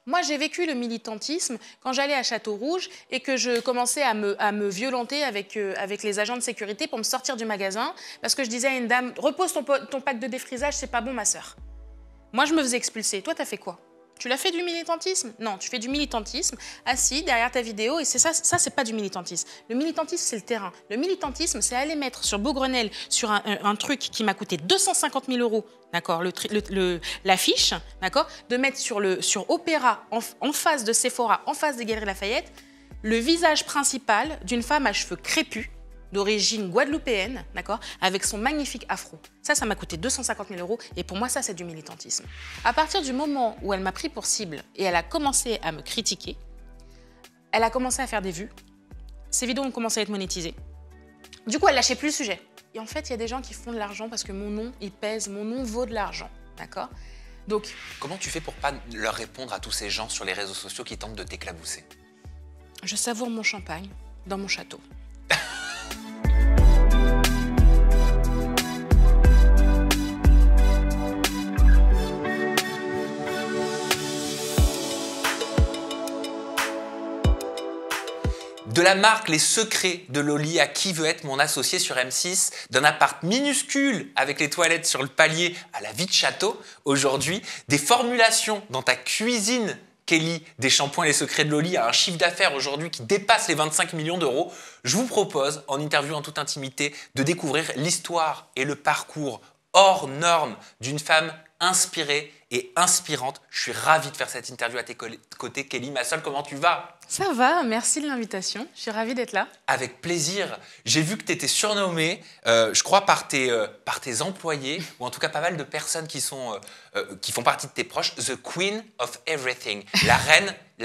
Moi, j'ai vécu le militantisme quand j'allais à Château-Rouge et que je commençais à me violenter avec les agents de sécurité pour me sortir du magasin parce que je disais à une dame « Repose ton pack de défrisage, c'est pas bon, ma sœur ». Moi, je me faisais expulser. Toi, t'as fait quoi? Tu l'as fait du militantisme? Non, tu fais du militantisme assis derrière ta vidéo et c'est ça, c'est pas du militantisme. Le militantisme, c'est le terrain. Le militantisme, c'est aller mettre sur Beaugrenelle, sur un truc qui m'a coûté 250 000 €, d'accord, l'affiche, d'accord, de mettre sur Opéra, en face de Sephora, en face des Galeries Lafayette, le visage principal d'une femme à cheveux crépus, d'origine guadeloupéenne, d'accord, avec son magnifique afro. Ça m'a coûté 250 000 € et pour moi, ça, c'est du militantisme. À partir du moment où elle m'a pris pour cible et elle a commencé à me critiquer, elle a commencé à faire des vues, ses vidéos ont commencé à être monétisées. Du coup, elle lâchait plus le sujet. Et en fait, il y a des gens qui font de l'argent parce que mon nom, il pèse, mon nom vaut de l'argent, d'accord? Donc, comment tu fais pour pas leur répondre à tous ces gens sur les réseaux sociaux qui tentent de t'éclabousser? Je savoure mon champagne dans mon château. De la marque Les Secrets de Loli à Qui veut être mon associé sur M6, d'un appart minuscule avec les toilettes sur le palier à la vie de château, aujourd'hui, des formulations dans ta cuisine, Kelly, des shampoings Les Secrets de Loli à un chiffre d'affaires aujourd'hui qui dépasse les 25 millions d'euros, je vous propose, en interview en toute intimité, de découvrir l'histoire et le parcours hors norme d'une femme inspirée et inspirante. Je suis ravi de faire cette interview à tes côtés, Kelly Massol. Comment tu vas? Ça va, merci de l'invitation. Je suis ravie d'être là. Avec plaisir. J'ai vu que tu étais surnommée, je crois, par tes employés, ou en tout cas pas mal de personnes qui font partie de tes proches, The Queen of Everything, la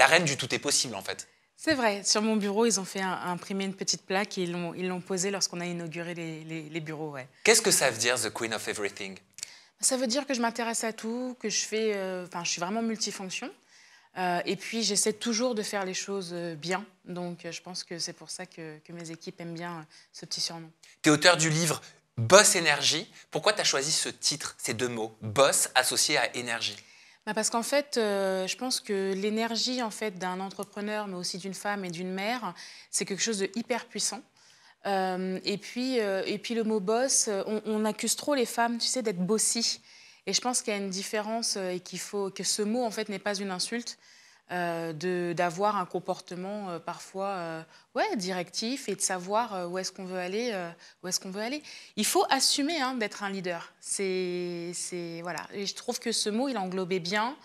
reine du tout est possible en fait. C'est vrai, sur mon bureau, ils ont fait imprimer une petite plaque et ils l'ont posée lorsqu'on a inauguré les bureaux. Ouais. Qu'est-ce que ça veut dire, The Queen of Everything? Ça veut dire que je m'intéresse à tout, que je suis vraiment multifonction. Et puis, j'essaie toujours de faire les choses bien. Donc, je pense que c'est pour ça que mes équipes aiment bien ce petit surnom. Tu es auteur du livre Boss Énergie. Pourquoi tu as choisi ce titre, ces deux mots, Boss associé à énergie? Parce qu'en fait, je pense que l'énergie en fait, d'un entrepreneur, mais aussi d'une femme et d'une mère, c'est quelque chose de hyper puissant. Et puis le mot boss, on accuse trop les femmes, tu sais, d'être bossy. Et je pense qu'il y a une différence et qu'il faut que ce mot en fait n'est pas une insulte, d'avoir un comportement parfois directif et de savoir où est-ce qu'on veut aller, Il faut assumer d'être un leader. Voilà. Et je trouve que ce mot il englobait bien.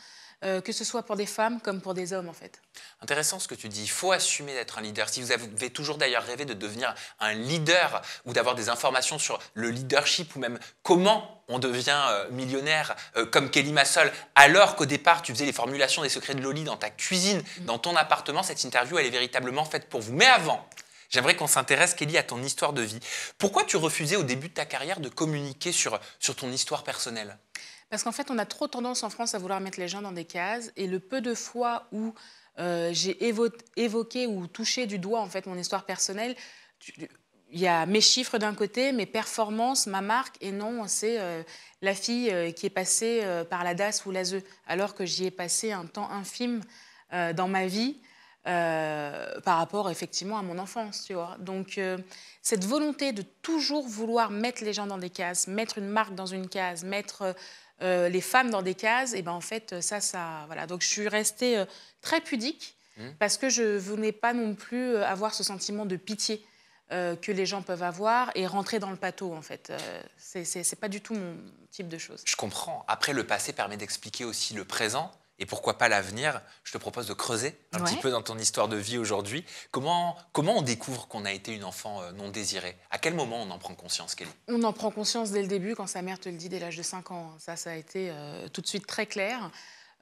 Que ce soit pour des femmes comme pour des hommes, en fait. Intéressant ce que tu dis. Il faut assumer d'être un leader. Si vous avez toujours d'ailleurs rêvé de devenir un leader ou d'avoir des informations sur le leadership ou même comment on devient millionnaire comme Kelly Massol, alors qu'au départ, tu faisais les formulations des Secrets de Loli dans ta cuisine, dans ton appartement, cette interview, elle est véritablement faite pour vous. Mais avant, j'aimerais qu'on s'intéresse, Kelly, à ton histoire de vie. Pourquoi tu refusais au début de ta carrière de communiquer sur ton histoire personnelle? Parce qu'en fait, on a trop tendance en France à vouloir mettre les gens dans des cases. Et le peu de fois où j'ai évoqué ou touché du doigt en fait, mon histoire personnelle, il y a mes chiffres d'un côté, mes performances, ma marque. Et non, c'est la fille qui est passée par la DAS ou l'ASE, alors que j'y ai passé un temps infime dans ma vie. Par rapport effectivement à mon enfance, tu vois. Donc cette volonté de toujours vouloir mettre les gens dans des cases, mettre une marque dans une case, mettre les femmes dans des cases, et ben en fait voilà. Donc je suis restée très pudique parce que je ne voulais pas non plus avoir ce sentiment de pitié que les gens peuvent avoir et rentrer dans le pâteau en fait. C'est pas du tout mon type de chose. Je comprends. Après, le passé permet d'expliquer aussi le présent. Et pourquoi pas l'avenir? Je te propose de creuser un petit peu dans ton histoire de vie aujourd'hui. Comment on découvre qu'on a été une enfant non désirée? À quel moment on en prend conscience, Kelly? On en prend conscience dès le début, quand sa mère te le dit dès l'âge de 5 ans. Ça a été tout de suite très clair.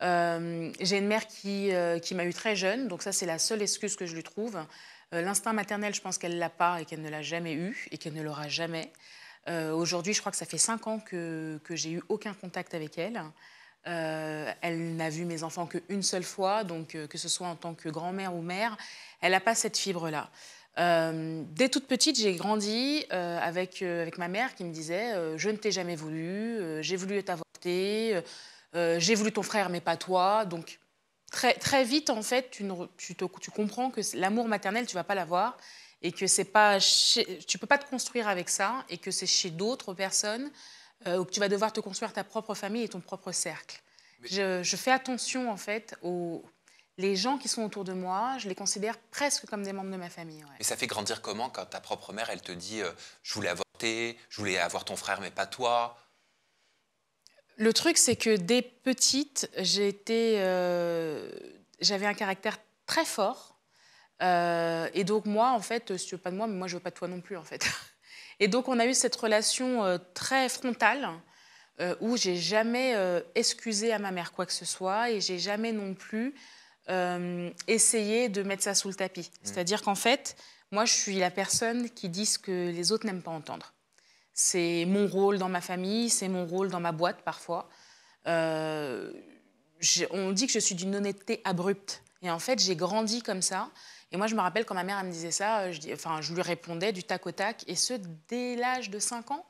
J'ai une mère qui m'a eu très jeune, donc ça, c'est la seule excuse que je lui trouve. L'instinct maternel, je pense qu'elle ne l'a pas et qu'elle ne l'a jamais eu et qu'elle ne l'aura jamais. Aujourd'hui, je crois que ça fait 5 ans que j'ai eu aucun contact avec elle. Elle n'a vu mes enfants qu'une seule fois, donc que ce soit en tant que grand-mère ou mère, elle n'a pas cette fibre-là. Dès toute petite, j'ai grandi avec ma mère qui me disait je ne t'ai jamais voulu, j'ai voulu t'avorter, j'ai voulu ton frère mais pas toi. Donc très vite, en fait, tu comprends que l'amour maternel, tu ne vas pas l'avoir et que c'est pas tu ne peux pas te construire avec ça et que c'est chez d'autres personnes où tu vas devoir te construire ta propre famille et ton propre cercle. Je fais attention, en fait, les gens qui sont autour de moi, je les considère presque comme des membres de ma famille. Ouais. Mais ça fait grandir comment quand ta propre mère, elle te dit je voulais avorter, je voulais avoir ton frère mais pas toi. Le truc, c'est que dès petite, j'avais un caractère très fort. Et donc moi, en fait, si tu veux pas de moi, mais moi je veux pas de toi non plus, en fait. Et donc on a eu cette relation très frontale où j'ai jamais excusé à ma mère quoi que ce soit et j'ai jamais non plus essayé de mettre ça sous le tapis. C'est-à-dire qu'en fait, moi je suis la personne qui dit ce que les autres n'aiment pas entendre. C'est mon rôle dans ma famille, c'est mon rôle dans ma boîte parfois. On dit que je suis d'une honnêteté abrupte. Et en fait, j'ai grandi comme ça. Et moi, je me rappelle quand ma mère elle me disait ça, je lui répondais du tac au tac. Et ce, dès l'âge de 5 ans,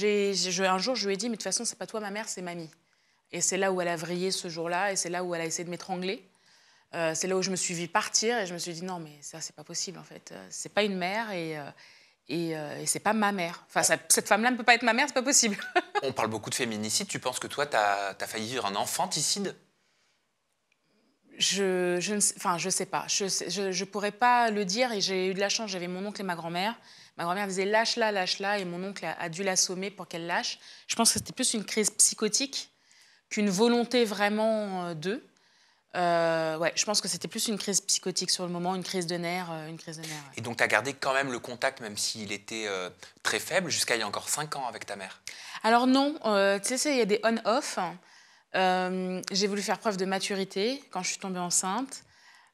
un jour, je lui ai dit, mais de toute façon, c'est pas toi ma mère, c'est mamie. Et c'est là où elle a vrillé ce jour-là. Et c'est là où elle a essayé de m'étrangler. C'est là où je me suis vue partir. Et je me suis dit, non, mais ça, c'est pas possible, en fait. C'est pas une mère et c'est pas ma mère. Enfin, cette femme-là ne peut pas être ma mère, c'est pas possible. On parle beaucoup de féminicide. Tu penses que toi, tu as failli vivre un enfanticide? Je sais pas. Je pourrais pas le dire. Et j'ai eu de la chance, j'avais mon oncle et ma grand-mère. Ma grand-mère disait lâche-la, lâche-la. Et mon oncle a dû l'assommer pour qu'elle lâche. Je pense que c'était plus une crise psychotique qu'une volonté vraiment d'eux. Ouais, je pense que c'était plus une crise psychotique sur le moment, une crise de nerfs. Ouais. Et donc, tu as gardé quand même le contact, même s'il était très faible, jusqu'à il y a encore 5 ans avec ta mère? Alors non, tu sais, il y a des on-off. J'ai voulu faire preuve de maturité quand je suis tombée enceinte.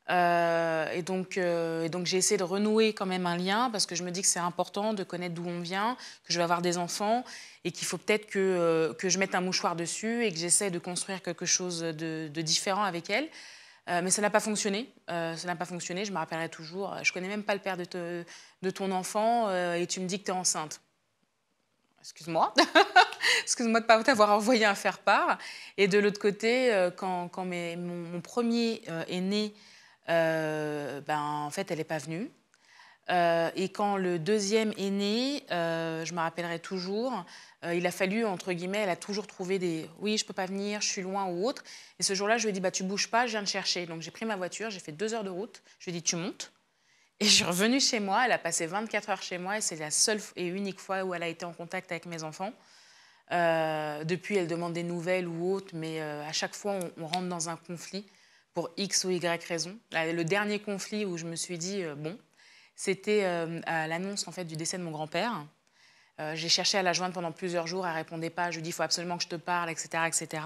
Et donc j'ai essayé de renouer quand même un lien parce que je me dis que c'est important de connaître d'où on vient, que je vais avoir des enfants et qu'il faut peut-être que je mette un mouchoir dessus et que j'essaie de construire quelque chose de différent avec elle. Mais ça n'a pas fonctionné. Je me rappellerai toujours. Je connais même pas le père de ton enfant et tu me dis que tu es enceinte. Excuse-moi. Excuse-moi de ne pas t'avoir envoyé un faire-part. Et de l'autre côté, quand mon premier est né, en fait, elle n'est pas venue. Et quand le deuxième est né, je me rappellerai toujours, il a fallu, entre guillemets, elle a toujours trouvé des « oui, je ne peux pas venir, je suis loin » ou autre. Et ce jour-là, je lui ai dit « tu ne bouges pas, je viens te chercher ». Donc j'ai pris ma voiture, j'ai fait 2 heures de route, je lui ai dit « tu montes ». Et je suis revenue chez moi, elle a passé 24 heures chez moi et c'est la seule et unique fois où elle a été en contact avec mes enfants. Depuis, elle demande des nouvelles ou autres, mais à chaque fois, on rentre dans un conflit pour X ou Y raison. Le dernier conflit où je me suis dit, bon, c'était à l'annonce en fait, du décès de mon grand-père. J'ai cherché à la joindre pendant plusieurs jours, elle ne répondait pas. Je lui ai dit, il faut absolument que je te parle, etc. etc.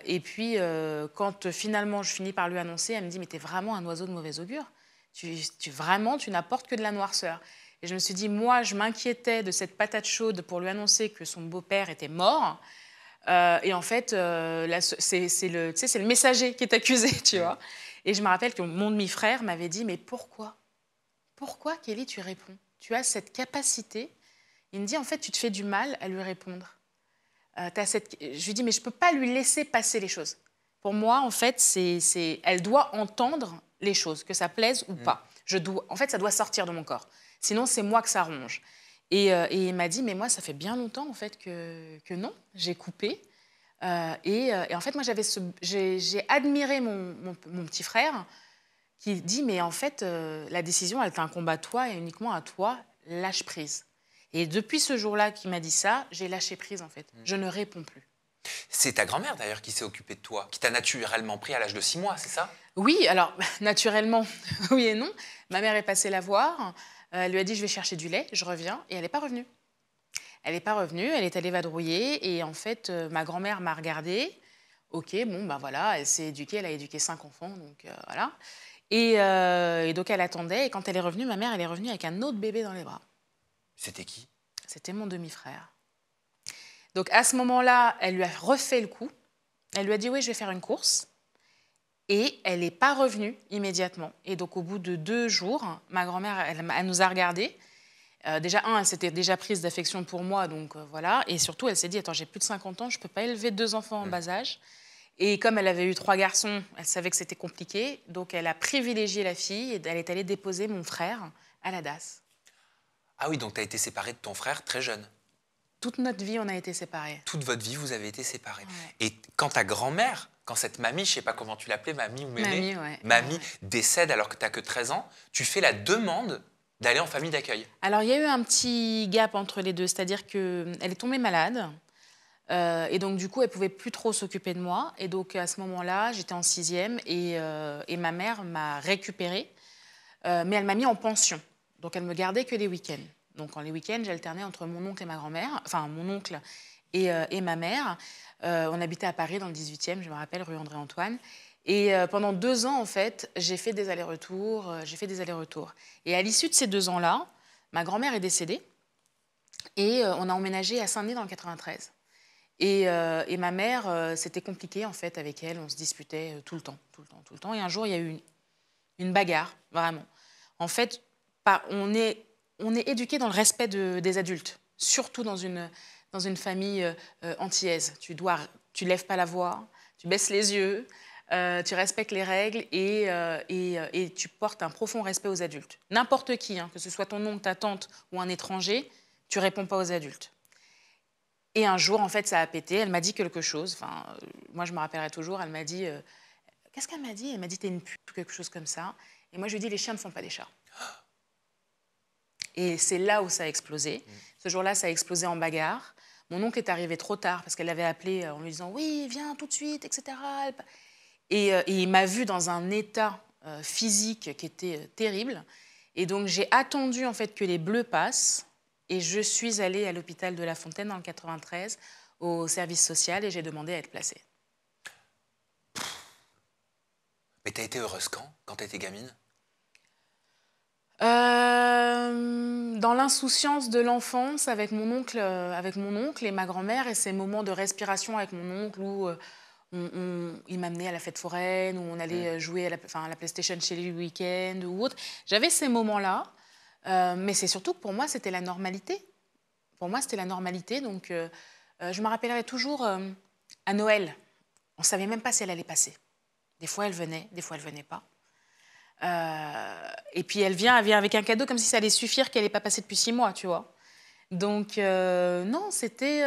Et puis, quand finalement je finis par lui annoncer, elle me dit, mais t'es vraiment un oiseau de mauvais augure. Vraiment, tu n'apportes que de la noirceur. Et je me suis dit, moi, je m'inquiétais de cette patate chaude pour lui annoncer que son beau-père était mort. Et en fait, c'est le messager qui est accusé, tu vois. Et je me rappelle que mon demi-frère m'avait dit, mais pourquoi Kelly, tu réponds? Tu as cette capacité. Il me dit, en fait, tu te fais du mal à lui répondre. Je lui dis, mais je ne peux pas lui laisser passer les choses. Pour moi, en fait, elle doit entendre les choses, que ça plaise ou pas. En fait, ça doit sortir de mon corps. Sinon, c'est moi que ça ronge. Et il m'a dit, mais moi, ça fait bien longtemps en fait que non, j'ai coupé. Et en fait, moi, j'ai admiré mon petit frère qui dit, mais en fait, la décision, elle t'incombe à toi et uniquement à toi, lâche prise. Et depuis ce jour-là qu'il m'a dit ça, j'ai lâché prise en fait. Je ne réponds plus. C'est ta grand-mère d'ailleurs qui s'est occupée de toi, qui t'a naturellement pris à l'âge de 6 mois, c'est ça? Oui, alors naturellement, oui et non. Ma mère est passée la voir. Elle lui a dit, je vais chercher du lait, je reviens. Et elle n'est pas revenue. Elle n'est pas revenue, elle est allée vadrouiller. Et en fait, ma grand-mère m'a regardée. OK, bon, ben voilà, elle s'est éduquée, elle a éduqué 5 enfants, donc voilà. Et donc, elle attendait. Et quand elle est revenue, ma mère, elle est revenue avec un autre bébé dans les bras. C'était qui? C'était mon demi-frère. Donc, à ce moment-là, elle lui a refait le coup. Elle lui a dit, oui, je vais faire une course. Et elle n'est pas revenue immédiatement. Et donc, au bout de 2 jours, ma grand-mère, elle nous a regardés. Déjà, elle s'était déjà prise d'affection pour moi, donc voilà. Et surtout, elle s'est dit, attends, j'ai plus de 50 ans, je ne peux pas élever 2 enfants en bas âge. Et comme elle avait eu 3 garçons, elle savait que c'était compliqué. Donc, elle a privilégié la fille et elle est allée déposer mon frère à la DAS. Ah oui, donc tu as été séparée de ton frère très jeune. Toute notre vie, on a été séparés. Toute votre vie, vous avez été séparés. Ouais. Et quand ta grand-mère, quand cette mamie, je ne sais pas comment tu l'appelais, mamie ou mémé, Mamie, ouais. décède alors que tu n'as que 13 ans, tu fais la demande d'aller en famille d'accueil. Alors, il y a eu un petit gap entre les deux. C'est-à-dire qu'elle est tombée malade. Et donc, du coup, elle ne pouvait plus trop s'occuper de moi. Et donc, à ce moment-là, j'étais en 6e et ma mère m'a récupérée. Mais elle m'a mis en pension. Donc, elle me gardait que les week-ends. Donc, les week-ends, j'alternais entre mon oncle et ma grand-mère, enfin, mon oncle et ma mère. On habitait à Paris, dans le 18e, je me rappelle, rue André-Antoine. Et pendant 2 ans, en fait, j'ai fait des allers-retours. Et à l'issue de ces 2 ans-là, ma grand-mère est décédée. Et on a emménagé à Saint-Denis dans le 93. Et ma mère, c'était compliqué, en fait, avec elle. On se disputait tout le temps. Et un jour, il y a eu une bagarre, vraiment. En fait, on est éduqué dans le respect des adultes, surtout dans une famille antillaise. Tu lèves pas la voix, tu baisses les yeux, tu respectes les règles et tu portes un profond respect aux adultes. N'importe qui, hein, que ce soit ton oncle, ta tante ou un étranger, tu réponds pas aux adultes. Et un jour, en fait, ça a pété. Elle m'a dit quelque chose. Enfin, moi, je me rappellerai toujours. Elle m'a dit... Qu'est-ce qu'elle m'a dit? Elle m'a dit, t'es une pute ou quelque chose comme ça. Et moi, je lui ai dit, les chiens ne font pas des chats. Et c'est là où ça a explosé. Ce jour-là, ça a explosé en bagarre. Mon oncle est arrivé trop tard parce qu'elle avait appelé en lui disant, oui, viens tout de suite, etc. Et il m'a vue dans un état physique qui était terrible. Et donc, j'ai attendu, en fait, que les bleus passent. Et je suis allée à l'hôpital de La Fontaine, dans le 93, au service social, et j'ai demandé à être placée. Mais t'as été heureuse quand t'étais gamine? Dans l'insouciance de l'enfance, avec mon oncle et ma grand-mère, et ces moments de respiration avec mon oncle où il m'amenait à la fête foraine, où on allait jouer à la PlayStation chez lui le week-end ou autre. J'avais ces moments-là, mais c'est surtout que pour moi, c'était la normalité. Pour moi, c'était la normalité. Donc, je me rappellerai toujours à Noël. On ne savait même pas si elle allait passer. Des fois, elle venait, des fois, elle ne venait pas. Et puis, elle vient avec un cadeau comme si ça allait suffire qu'elle n'ait pas passé depuis 6 mois, tu vois. Donc, non, c'était...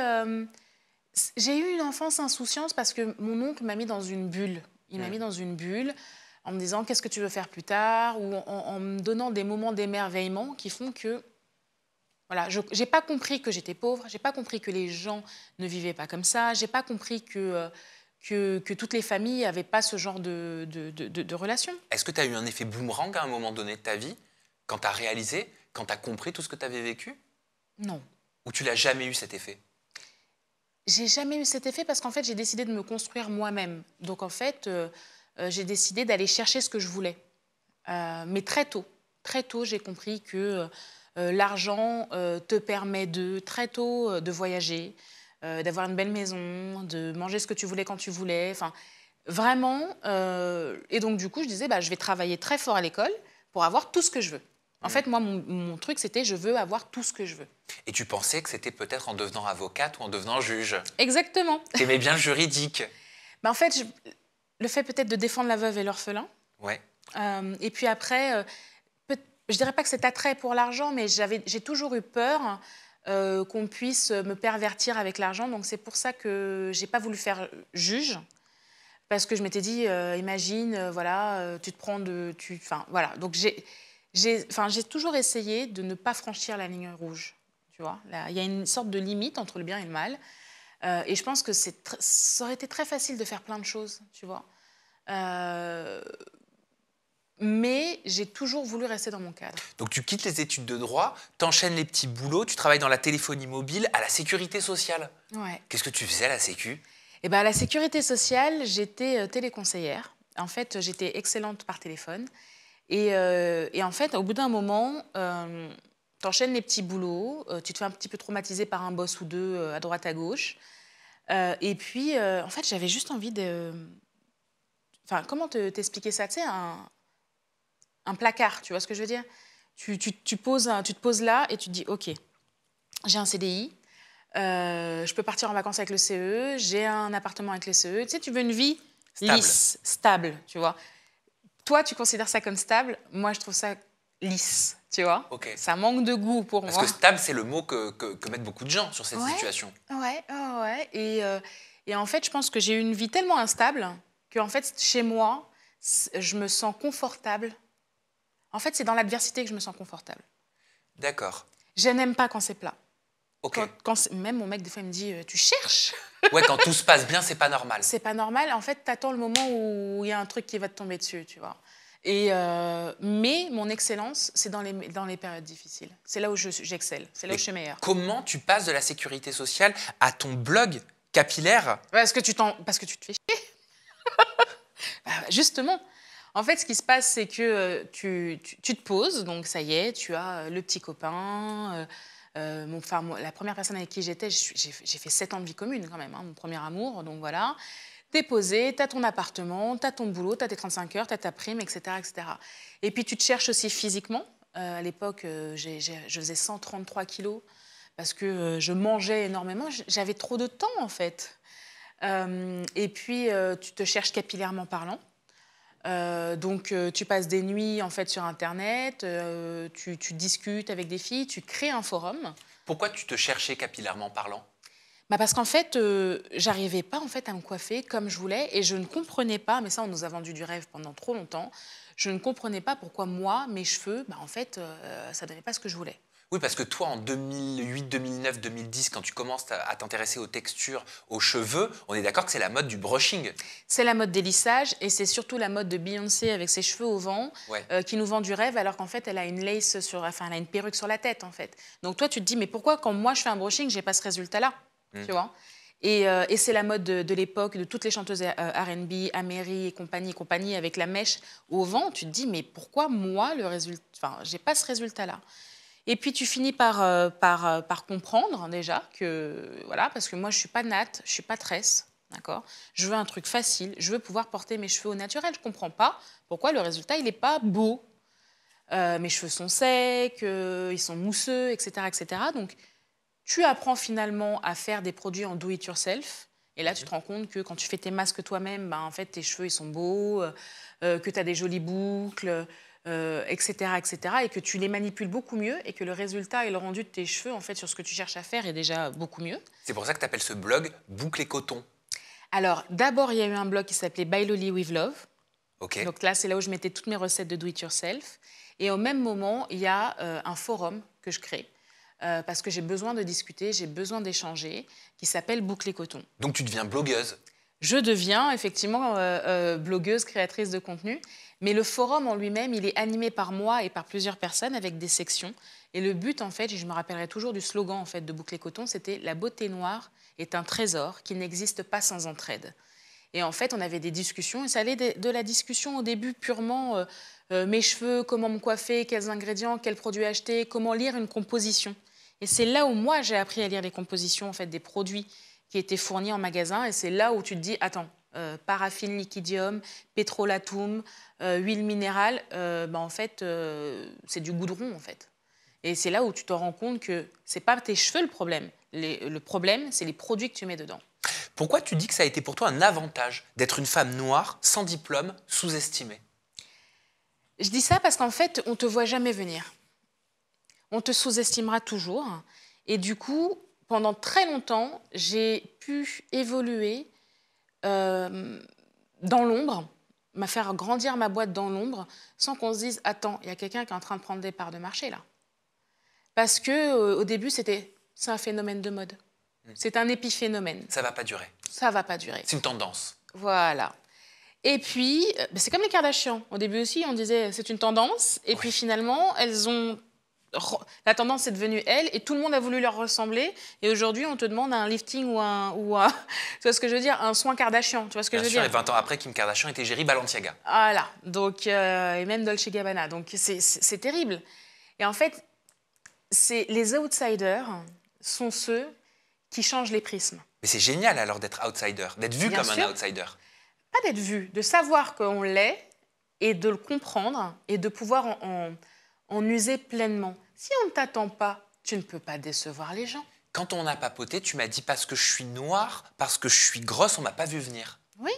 j'ai eu une enfance insouciance parce que mon oncle m'a mis dans une bulle. Il m'a mis dans une bulle en me disant qu'est-ce que tu veux faire plus tard, ou en me donnant des moments d'émerveillement qui font que... Voilà, je n'ai pas compris que j'étais pauvre, je n'ai pas compris que les gens ne vivaient pas comme ça, je n'ai pas compris que toutes les familles n'avaient pas ce genre de relations. Est-ce que tu as eu un effet boomerang à un moment donné de ta vie, quand tu as réalisé, quand tu as compris tout ce que tu avais vécu? Non. Ou tu l'as jamais eu cet effet? J'ai jamais eu cet effet parce qu'en fait, j'ai décidé de me construire moi-même. Donc en fait, j'ai décidé d'aller chercher ce que je voulais. Mais très tôt, j'ai compris que l'argent te permet très tôt de voyager, d'avoir une belle maison, de manger ce que tu voulais quand tu voulais. Enfin, vraiment. Et donc, du coup, je disais, je vais travailler très fort à l'école pour avoir tout ce que je veux. En fait, moi, mon truc, c'était je veux avoir tout ce que je veux. Et tu pensais que c'était peut-être en devenant avocate ou en devenant juge? Exactement. Tu aimais bien le juridique? En fait, le fait peut-être de défendre la veuve et l'orphelin. Ouais. Et puis après, je dirais pas que c'est attrait pour l'argent, mais j'ai toujours eu peur qu'on puisse me pervertir avec l'argent. Donc c'est pour ça que j'ai pas voulu faire juge, parce que je m'étais dit, imagine, voilà, tu te prends enfin voilà. Donc j'ai toujours essayé de ne pas franchir la ligne rouge. Tu vois, il y a une sorte de limite entre le bien et le mal. Et je pense que ça aurait été très facile de faire plein de choses, tu vois. Mais j'ai toujours voulu rester dans mon cadre. Donc tu quittes les études de droit, t'enchaînes les petits boulots, tu travailles dans la téléphonie mobile, à la sécurité sociale. Ouais. Qu'est-ce que tu faisais à la sécu? À la sécurité sociale, j'étais téléconseillère. En fait, j'étais excellente par téléphone. Et en fait, au bout d'un moment, t'enchaînes les petits boulots, tu te fais un petit peu traumatiser par un boss ou deux à droite, à gauche. Et puis, en fait, j'avais juste envie de... Enfin, comment t'expliquer ça? Tu sais, un placard, tu vois ce que je veux dire? Tu te poses là et tu te dis, OK, j'ai un CDI, Je peux partir en vacances avec le CE, j'ai un appartement avec le CE. Tu sais, tu veux une vie Stable. lisse, stable, tu vois. Toi, tu considères ça comme stable, moi, je trouve ça lisse, tu vois. Ok. Ça manque de goût pour Parce moi. que stable, c'est le mot que mettent beaucoup de gens sur cette Ouais, situation. ouais. Et en fait, je pense que j'ai eu une vie tellement instable qu'en fait, chez moi, je me sens confortable. En fait, c'est dans l'adversité que je me sens confortable. D'accord. Je n'aime pas quand c'est plat. Ok. Même mon mec, des fois, il me dit tu cherches. Ouais, quand tout se passe bien, c'est pas normal. C'est pas normal. En fait, tu attends le moment où il y a un truc qui va te tomber dessus, tu vois. Mais mon excellence, c'est dans les périodes difficiles. C'est là où j'excelle. C'est là où je suis meilleure. Comment tu passes de la sécurité sociale à ton blog capillaire? Parce que tu te fais chier. Justement. En fait, ce qui se passe, c'est que tu te poses, donc ça y est, tu as le petit copain. La première personne avec qui j'étais, j'ai fait 7 ans de vie commune quand même, hein, mon premier amour, donc voilà. T'es posé, t'as ton appartement, t'as ton boulot, t'as tes 35 heures, t'as ta prime, etc., etc. Et puis tu te cherches aussi physiquement. À l'époque, je faisais 133 kilos parce que je mangeais énormément. J'avais trop de temps, en fait. Et puis, tu te cherches capillairement parlant. Donc, tu passes des nuits en fait sur Internet, tu discutes avec des filles, tu crées un forum. Pourquoi tu te cherchais capillairement parlant? Parce qu'en fait, j'arrivais pas en fait à me coiffer comme je voulais et je ne comprenais pas, mais ça on nous a vendu du rêve pendant trop longtemps, je ne comprenais pas pourquoi moi, mes cheveux, en fait, ça donnait pas ce que je voulais. Oui, parce que toi, en 2008, 2009, 2010, quand tu commences à t'intéresser aux textures, aux cheveux, on est d'accord que c'est la mode du brushing. C'est la mode des lissages et c'est surtout la mode de Beyoncé avec ses cheveux au vent Ouais. qui nous vend du rêve alors qu'en fait, elle a une lace elle a une perruque sur la tête en fait. Donc toi, tu te dis, mais pourquoi quand moi je fais un brushing, j'ai pas ce résultat-là, tu vois? Et c'est la mode de l'époque, de toutes les chanteuses R&B, Améry et compagnie, avec la mèche au vent. Tu te dis, mais pourquoi moi, j'ai pas ce résultat-là? Et puis tu finis par comprendre déjà que, voilà, parce que moi je suis pas natte, je suis pas tresse, d'accord? Je veux un truc facile, je veux pouvoir porter mes cheveux au naturel. Je comprends pas pourquoi le résultat il est pas beau. Mes cheveux sont secs, ils sont mousseux, etc., etc. Donc tu apprends finalement à faire des produits en do it yourself. Et là, tu te rends compte que quand tu fais tes masques toi-même, en fait, tes cheveux ils sont beaux, que tu as des jolies boucles, etc., etc. Et que tu les manipules beaucoup mieux et que le résultat et le rendu de tes cheveux, en fait, sur ce que tu cherches à faire est déjà beaucoup mieux. C'est pour ça que tu appelles ce blog Boucle et Coton. Alors, d'abord, il y a eu un blog qui s'appelait By Loli with Love. Ok. Donc là, c'est là où je mettais toutes mes recettes de do it yourself. Et au même moment, il y a un forum que je crée. Parce que j'ai besoin de discuter, j'ai besoin d'échanger, qui s'appelle Boucle et Coton. Donc tu deviens blogueuse. Je deviens effectivement blogueuse, créatrice de contenu, mais le forum en lui-même, il est animé par moi et par plusieurs personnes avec des sections. Et le but, en fait, et je me rappellerai toujours du slogan en fait, de Boucle et Coton, c'était « La beauté noire est un trésor qui n'existe pas sans entraide ». Et en fait, on avait des discussions, et ça allait de la discussion au début purement mes cheveux, comment me coiffer, quels ingrédients, quels produits acheter, comment lire une composition. Et c'est là où moi, j'ai appris à lire les compositions en fait, des produits qui étaient fournis en magasin. Et c'est là où tu te dis, attends, paraffine liquidium, pétrolatum, huile minérale, en fait, c'est du goudron, en fait. Et c'est là où tu te rends compte que ce n'est pas tes cheveux le problème. Le problème, c'est les produits que tu mets dedans. Pourquoi tu dis que ça a été pour toi un avantage d'être une femme noire, sans diplôme, sous-estimée? Je dis ça parce qu'en fait, on ne te voit jamais venir. On te sous-estimera toujours. Et du coup, pendant très longtemps, j'ai pu évoluer dans l'ombre, me faire grandir ma boîte dans l'ombre, sans qu'on se dise « Attends, il y a quelqu'un qui est en train de prendre des parts de marché, là. » Parce qu'au début, c'est un phénomène de mode. C'est un épiphénomène. Ça ne va pas durer. Ça ne va pas durer. C'est une tendance. Voilà. Et puis, c'est comme les Kardashians. Au début aussi, on disait c'est une tendance. Et puis finalement, la tendance est devenue elle. Et tout le monde a voulu leur ressembler. Et aujourd'hui, on te demande un lifting ou un tu vois ce que je veux dire, un soin Kardashian. Tu vois ce que je veux dire? Et 20 ans après, Kim Kardashian était Jerry Balenciaga. Voilà. Donc, et même Dolce Gabbana. Donc, c'est terrible. Et en fait, les outsiders sont ceux qui changent les prismes. Mais c'est génial alors d'être outsider, d'être vu comme un outsider. Pas d'être vu, de savoir qu'on l'est et de le comprendre et de pouvoir en user pleinement. Si on ne t'attend pas, tu ne peux pas décevoir les gens. Quand on a papoté, tu m'as dit parce que je suis noire, parce que je suis grosse, on m'a pas vu venir. Oui.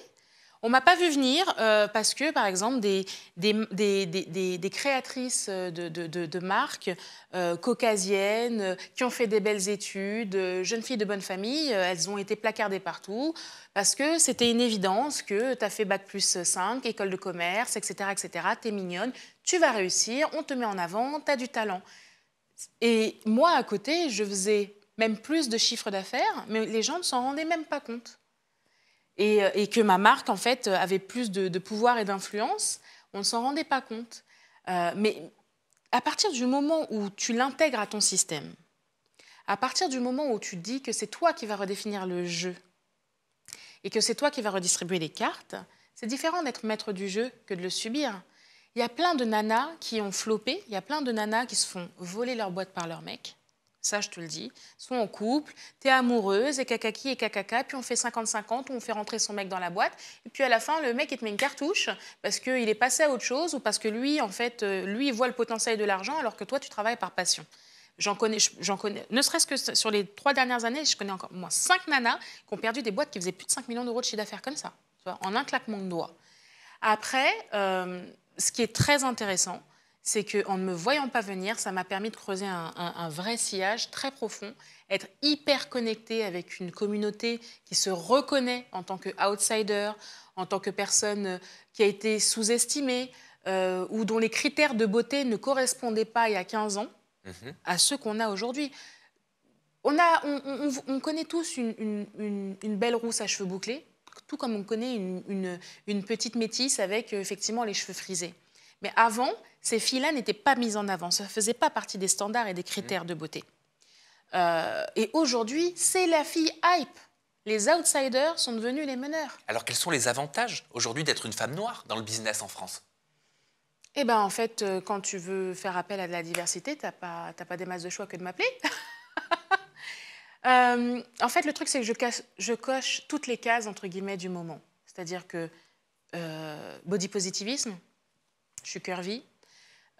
On ne m'a pas vu venir parce que, par exemple, des créatrices de marques caucasiennes qui ont fait des belles études, jeunes filles de bonne famille, elles ont été placardées partout parce que c'était une évidence que tu as fait bac+5, école de commerce, etc., tu es mignonne, tu vas réussir, on te met en avant, tu as du talent. Et moi, à côté, je faisais même plus de chiffre d'affaires, mais les gens ne s'en rendaient même pas compte. Et que ma marque, en fait, avait plus de pouvoir et d'influence, on ne s'en rendait pas compte. Mais à partir du moment où tu l'intègres à ton système, à partir du moment où tu dis que c'est toi qui vas redéfinir le jeu et que c'est toi qui vas redistribuer les cartes, c'est différent d'être maître du jeu que de le subir. Il y a plein de nanas qui ont floppé, il y a plein de nanas qui se font voler leur boîte par leur mec. Ça, je te le dis, sont en couple, t'es amoureuse, et kakaki et kakaka, puis on fait 50-50, on fait rentrer son mec dans la boîte, et puis à la fin, le mec, il te met une cartouche parce qu'il est passé à autre chose ou parce que lui, en fait, lui, il voit le potentiel de l'argent alors que toi, tu travailles par passion. J'en connais, ne serait-ce que sur les 3 dernières années, je connais encore moins 5 nanas qui ont perdu des boîtes qui faisaient plus de 5 millions d'euros de chiffre d'affaires comme ça, tu vois, en un claquement de doigts. Après, ce qui est très intéressant, c'est qu'en ne me voyant pas venir, ça m'a permis de creuser un vrai sillage très profond, être hyper connectée avec une communauté qui se reconnaît en tant qu'outsider, en tant que personne qui a été sous-estimée, ou dont les critères de beauté ne correspondaient pas il y a 15 ans à ceux qu'on a aujourd'hui. On connaît tous une belle rousse à cheveux bouclés, tout comme on connaît une petite métisse avec effectivement les cheveux frisés. Mais avant, ces filles-là n'étaient pas mises en avant. Ça ne faisait pas partie des standards et des critères de beauté. Et aujourd'hui, c'est la fille hype. Les outsiders sont devenus les meneurs. Alors, quels sont les avantages aujourd'hui d'être une femme noire dans le business en France? Eh bien, en fait, quand tu veux faire appel à de la diversité, tu n'as pas des masses de choix que de m'appeler. En fait, le truc, c'est que je coche toutes les cases, entre guillemets, du moment. C'est-à-dire que body positivisme, je suis curvy,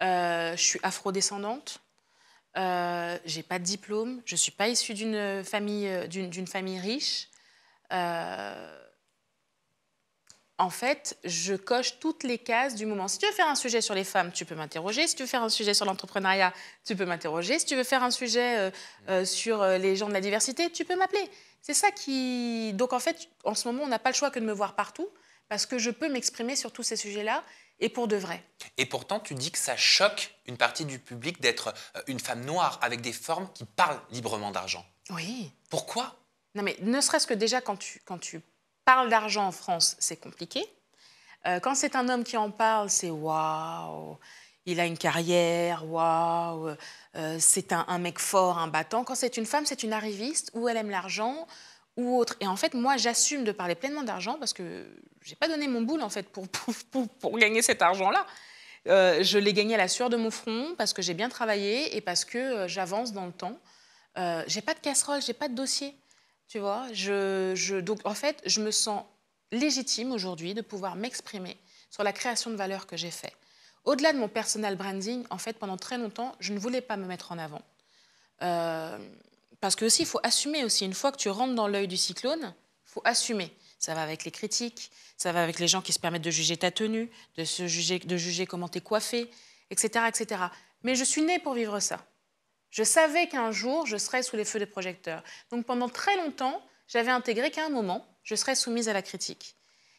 je suis afrodescendante, j'ai pas de diplôme, je suis pas issue d'une famille riche. En fait, je coche toutes les cases du moment. Si tu veux faire un sujet sur les femmes, tu peux m'interroger. Si tu veux faire un sujet sur l'entrepreneuriat, tu peux m'interroger. Si tu veux faire un sujet sur les gens de la diversité, tu peux m'appeler. C'est ça qui... Donc en fait, en ce moment, on n'a pas le choix que de me voir partout parce que je peux m'exprimer sur tous ces sujets-là et pour de vrai. Et pourtant, tu dis que ça choque une partie du public d'être une femme noire avec des formes qui parlent librement d'argent. Oui. Pourquoi? Non mais ne serait-ce que déjà quand tu parles d'argent en France, c'est compliqué. Quand c'est un homme qui en parle, c'est waouh, il a une carrière, waouh, c'est un mec fort, un battant. Quand c'est une femme, c'est une arriviste ou elle aime l'argent ou autre. Et en fait, moi, j'assume de parler pleinement d'argent parce que j'ai pas donné mon boule en fait pour gagner cet argent-là. Je l'ai gagné à la sueur de mon front parce que j'ai bien travaillé et parce que j'avance dans le temps. J'ai pas de casserole, j'ai pas de dossier, tu vois. Donc en fait, je me sens légitime aujourd'hui de pouvoir m'exprimer sur la création de valeur que j'ai fait. Au-delà de mon personal branding, en fait, pendant très longtemps, je ne voulais pas me mettre en avant. Parce que aussi, il faut assumer aussi. Une fois que tu rentres dans l'œil du cyclone, il faut assumer. Ça va avec les critiques, ça va avec les gens qui se permettent de juger ta tenue, de juger comment tu es coiffée, etc., etc. Mais je suis née pour vivre ça. Je savais qu'un jour, je serais sous les feux des projecteurs. Donc pendant très longtemps, j'avais intégré qu'à un moment, je serais soumise à la critique.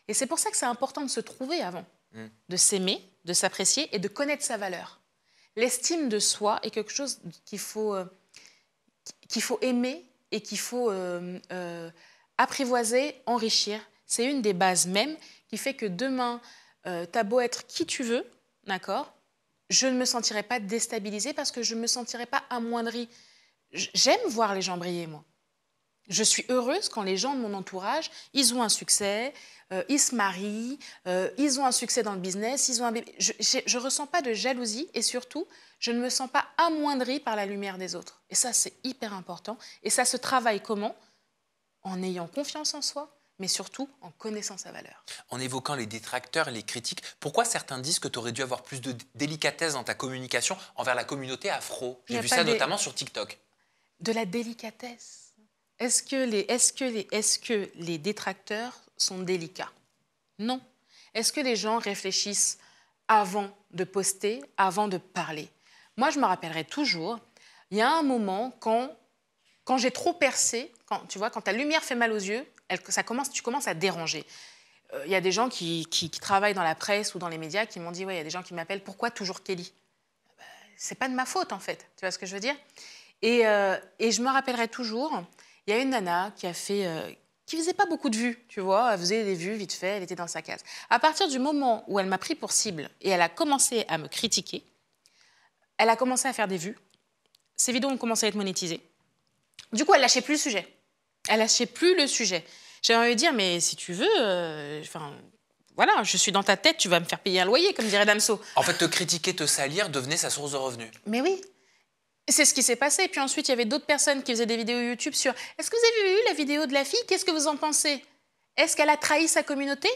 Et c'est pour ça que c'est important de se trouver avant, de s'aimer, de s'apprécier et de connaître sa valeur. L'estime de soi est quelque chose qu'il faut aimer et qu'il faut apprivoiser, enrichir. C'est une des bases même qui fait que demain, t'as beau être qui tu veux, d'accord ? Je ne me sentirai pas déstabilisée parce que je ne me sentirai pas amoindrie. J'aime voir les gens briller, moi. Je suis heureuse quand les gens de mon entourage, ils ont un succès, ils se marient, ils ont un succès dans le business, ils ont un bébé. Je ne ressens pas de jalousie et surtout, je ne me sens pas amoindrie par la lumière des autres. Et ça, c'est hyper important. Et ça se travaille comment ? En ayant confiance en soi, mais surtout en connaissant sa valeur. En évoquant les détracteurs, les critiques, pourquoi certains disent que tu aurais dû avoir plus de délicatesse dans ta communication envers la communauté afro? J'ai vu ça notamment sur TikTok. De la délicatesse. Est-ce que les détracteurs sont délicats? Non. Est-ce que les gens réfléchissent avant de poster, avant de parler? Moi, je me rappellerai toujours, il y a un moment quand j'ai trop percé, tu vois, quand ta lumière fait mal aux yeux, tu commences à déranger. Il y a des gens qui travaillent dans la presse ou dans les médias qui m'ont dit, ouais, il y a des gens qui m'appellent, pourquoi toujours Kelly? C'est pas de ma faute, en fait. Tu vois ce que je veux dire? Et je me rappellerai toujours, il y a une nana qui faisait pas beaucoup de vues, tu vois, elle faisait des vues vite fait, elle était dans sa case. À partir du moment où elle m'a pris pour cible et elle a commencé à me critiquer, elle a commencé à faire des vues, ses vidéos ont commencé à être monétisées. Du coup, elle lâchait plus le sujet. Elle lâchait plus le sujet. J'ai envie de dire, mais si tu veux, voilà, je suis dans ta tête, tu vas me faire payer un loyer, comme dirait Damso. En fait, te critiquer, te salir devenait sa source de revenus. Mais oui. C'est ce qui s'est passé. Et puis ensuite, il y avait d'autres personnes qui faisaient des vidéos YouTube sur « Est-ce que vous avez vu la vidéo de la fille? Qu'est-ce que vous en pensez? Est-ce qu'elle a trahi sa communauté ?»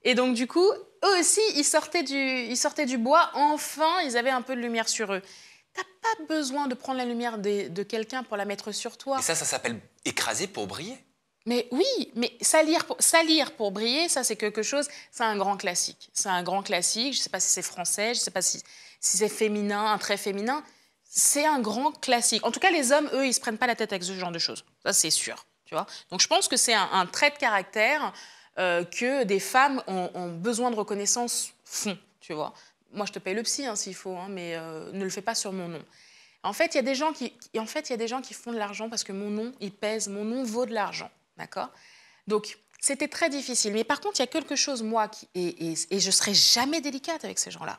Et donc, du coup, eux aussi, ils sortaient du bois. Enfin, ils avaient un peu de lumière sur eux. T'as pas besoin de prendre la lumière de quelqu'un pour la mettre sur toi. Et ça s'appelle écraser pour briller. Mais oui, mais salir pour briller, ça, c'est quelque chose, c'est un grand classique. C'est un grand classique. Je ne sais pas si c'est français, je ne sais pas si c'est féminin, un trait féminin. C'est un grand classique. En tout cas, les hommes, eux, ils ne se prennent pas la tête avec ce genre de choses. Ça, c'est sûr. Tu vois. Donc, je pense que c'est un trait de caractère que des femmes ont besoin de reconnaissance font. Tu vois. Moi, je te paye le psy s'il faut, mais ne le fais pas sur mon nom. En fait, il y a des gens qui font de l'argent parce que mon nom, il pèse, mon nom vaut de l'argent. D'accord? Donc, c'était très difficile. Mais par contre, il y a quelque chose, moi, et je ne serai jamais délicate avec ces gens-là.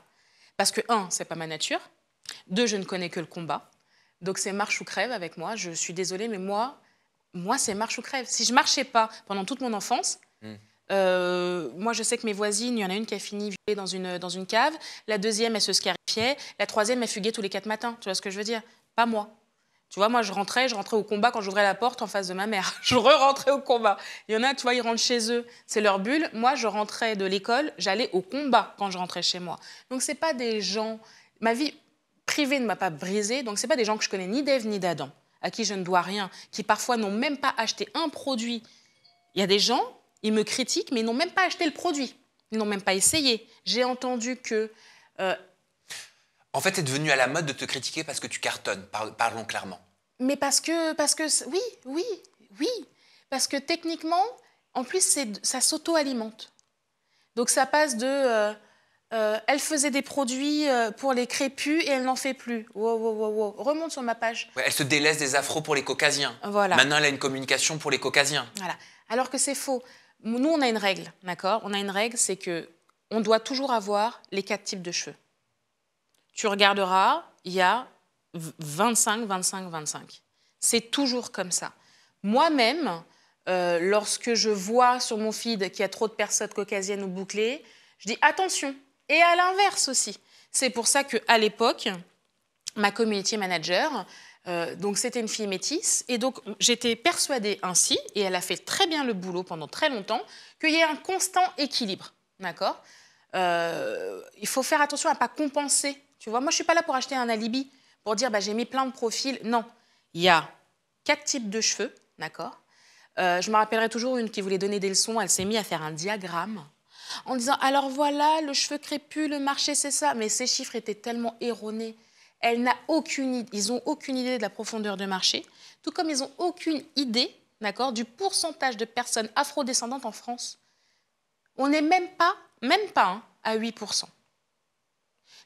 Parce que, un, ce n'est pas ma nature. Deux, je ne connais que le combat. Donc, c'est marche ou crève avec moi. Je suis désolée, mais moi c'est marche ou crève. Si je ne marchais pas pendant toute mon enfance, moi, je sais que mes voisines, il y en a une qui a fini violée dans une cave. La deuxième, elle se scarifiait. La troisième, elle fuguait tous les 4 matins. Tu vois ce que je veux dire? Pas moi. Tu vois, moi, je rentrais au combat quand j'ouvrais la porte en face de ma mère. Je rentrais au combat. Il y en a, tu vois, ils rentrent chez eux. C'est leur bulle. Moi, je rentrais de l'école, j'allais au combat quand je rentrais chez moi. Donc, c'est pas des gens... Ma vie privée ne m'a pas brisée. Donc, c'est pas des gens que je connais ni d'Ève ni d'Adam, à qui je ne dois rien, qui parfois n'ont même pas acheté un produit. Il y a des gens, ils me critiquent, mais ils n'ont même pas acheté le produit. Ils n'ont même pas essayé. J'ai entendu que... En fait, c'est devenu à la mode de te critiquer parce que tu cartonnes, parlons clairement. Mais parce que oui. Parce que techniquement, en plus, ça s'auto-alimente. Donc ça passe de... elle faisait des produits pour les crépus et elle n'en fait plus. Wow. Remonte sur ma page. Ouais, elle se délaisse des afros pour les caucasiens. Voilà. Maintenant, elle a une communication pour les caucasiens. Voilà. Alors que c'est faux. Nous, on a une règle, d'accord? On a une règle, c'est qu'on doit toujours avoir les 4 types de cheveux. Tu regarderas, il y a 25. C'est toujours comme ça. Moi-même, lorsque je vois sur mon feed qu'il y a trop de personnes caucasiennes ou bouclées, je dis attention. Et à l'inverse aussi. C'est pour ça qu'à l'époque, ma community manager, donc c'était une fille métisse, et donc j'étais persuadée ainsi, et elle a fait très bien le boulot pendant très longtemps, qu'il y ait un constant équilibre. D'accord? Il faut faire attention à ne pas compenser. Tu vois, moi, je ne suis pas là pour acheter un alibi, pour dire j'ai mis plein de profils. Non, il y a 4 types de cheveux, d'accord? Je me rappellerai toujours une qui voulait donner des leçons, elle s'est mise à faire un diagramme en disant alors voilà, le cheveu crépus, le marché, c'est ça. Mais ces chiffres étaient tellement erronés. Ils n'ont aucune idée de la profondeur de marché, tout comme ils n'ont aucune idée, d'accord, du pourcentage de personnes afrodescendantes en France. On n'est même pas à 8%.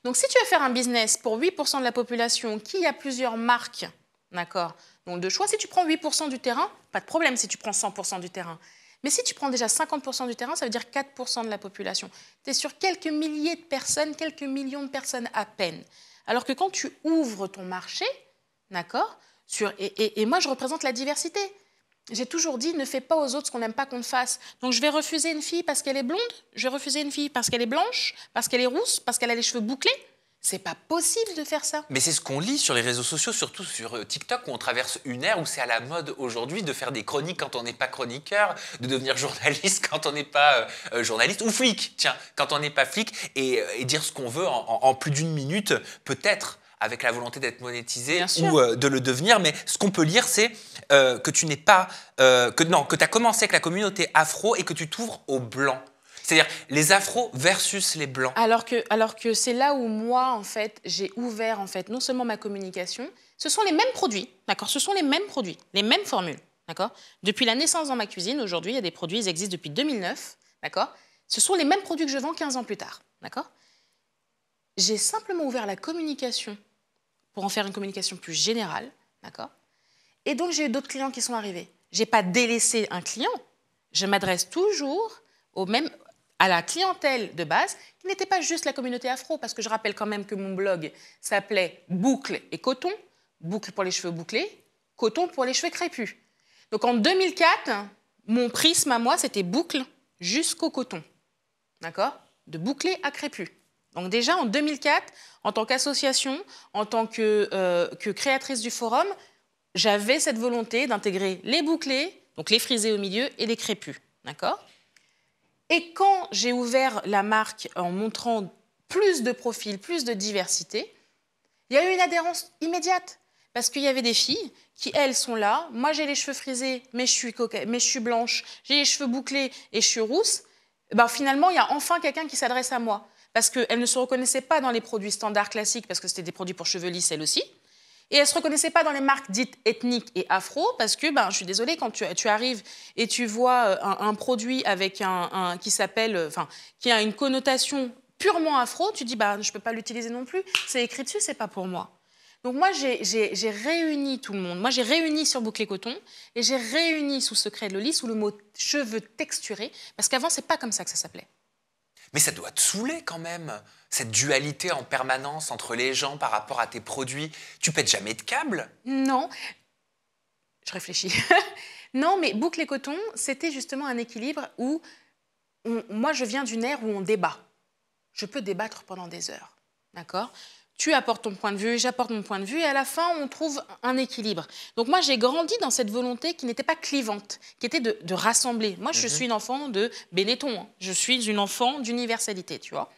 Donc, si tu veux faire un business pour 8% de la population qui a plusieurs marques, d'accord, donc de choix, si tu prends 8% du terrain, pas de problème si tu prends 100% du terrain. Mais si tu prends déjà 50% du terrain, ça veut dire 4% de la population. Tu es sur quelques milliers de personnes, quelques millions de personnes à peine. Alors que quand tu ouvres ton marché, d'accord, et moi, je représente la diversité. J'ai toujours dit, ne fais pas aux autres ce qu'on n'aime pas qu'on te fasse. Donc, je vais refuser une fille parce qu'elle est blonde, je vais refuser une fille parce qu'elle est blanche, parce qu'elle est rousse, parce qu'elle a les cheveux bouclés. C'est pas possible de faire ça. Mais c'est ce qu'on lit sur les réseaux sociaux, surtout sur TikTok, où on traverse une ère où c'est à la mode aujourd'hui de faire des chroniques quand on n'est pas chroniqueur, de devenir journaliste quand on n'est pas journaliste, ou flic, tiens, quand on n'est pas flic, et dire ce qu'on veut en plus d'une minute, peut-être avec la volonté d'être monétisé Bien sûr. ou de le devenir, mais ce qu'on peut lire, c'est que tu n'es pas... que tu as commencé avec la communauté afro et que tu t'ouvres aux blancs. C'est-à-dire les afros versus les blancs. Alors que c'est là où moi, en fait, j'ai ouvert, en fait, non seulement ma communication, ce sont les mêmes produits, d'accord? Ce sont les mêmes produits, les mêmes formules, d'accord? Depuis la naissance dans ma cuisine, aujourd'hui, il y a des produits, ils existent depuis 2009, d'accord? Ce sont les mêmes produits que je vends 15 ans plus tard, d'accord? J'ai simplement ouvert la communication pour en faire une communication plus générale, d'accord? Et donc, j'ai eu d'autres clients qui sont arrivés. Je n'ai pas délaissé un client, je m'adresse toujours à la clientèle de base, qui n'était pas juste la communauté afro, parce que je rappelle quand même que mon blog s'appelait Boucle et Coton, boucle pour les cheveux bouclés, coton pour les cheveux crépus. Donc en 2004, mon prisme à moi, c'était boucle jusqu'au coton, d'accord? De bouclé à crépus. Donc déjà en 2004, en tant qu'association, en tant que créatrice du forum, j'avais cette volonté d'intégrer les bouclés, donc les frisés au milieu, et les crépus, d'accord? Et quand j'ai ouvert la marque en montrant plus de profils, plus de diversité, il y a eu une adhérence immédiate. Parce qu'il y avait des filles qui, elles, sont là. Moi, j'ai les cheveux frisés, mais je suis blanche. J'ai les cheveux bouclés et je suis rousse. Ben, finalement, il y a enfin quelqu'un qui s'adresse à moi. Parce qu'elles ne se reconnaissaient pas dans les produits standards classiques, parce que c'était des produits pour cheveux lisses, elles aussi. Et elles ne se reconnaissaient pas dans les marques dites ethniques et afro, parce que, je suis désolée, quand tu arrives et tu vois un produit avec qui a une connotation purement afro, tu dis, je ne peux pas l'utiliser non plus, c'est écrit dessus, c'est pas pour moi. Donc moi, j'ai réuni tout le monde. Moi, j'ai réuni sur Bouclé Coton et j'ai réuni sous Secret de Loli, sous le mot cheveux texturés, parce qu'avant, c'est pas comme ça que ça s'appelait. Mais ça doit te saouler quand même, cette dualité en permanence entre les gens par rapport à tes produits. Tu pètes jamais de câble? Non, je réfléchis. Non, mais Boucle et Coton, c'était justement un équilibre où moi, je viens d'une ère où on débat. Je peux débattre pendant des heures, d'accord? Tu apportes ton point de vue, j'apporte mon point de vue, et à la fin, on trouve un équilibre. Donc moi, j'ai grandi dans cette volonté qui n'était pas clivante, qui était de rassembler. Moi, je suis une enfant de Benetton, hein. Je suis une enfant d'universalité, tu vois.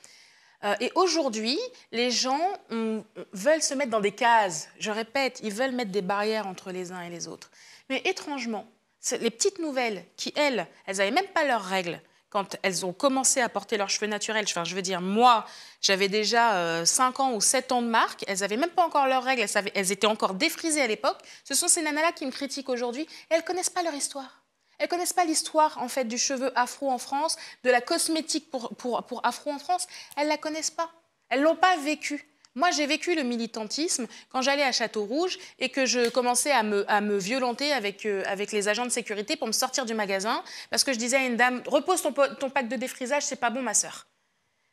Et aujourd'hui, les gens veulent se mettre dans des cases. Je répète, ils veulent mettre des barrières entre les uns et les autres. Mais étrangement, les petites nouvelles qui, elles n'avaient même pas leurs règles quand elles ont commencé à porter leurs cheveux naturels. Enfin, je veux dire, moi, j'avais déjà 5 ans ou 7 ans de marque. Elles n'avaient même pas encore leurs règles. Elles étaient encore défrisées à l'époque. Ce sont ces nanas-là qui me critiquent aujourd'hui. Et elles ne connaissent pas leur histoire. Elles ne connaissent pas l'histoire en fait, du cheveu afro en France, de la cosmétique pour afro en France. Elles ne la connaissent pas. Elles ne l'ont pas vécu. Moi, j'ai vécu le militantisme quand j'allais à Château-Rouge et que je commençais à me violenter avec les agents de sécurité pour me sortir du magasin parce que je disais à une dame « Repose ton pack de défrisage, c'est pas bon, ma sœur. »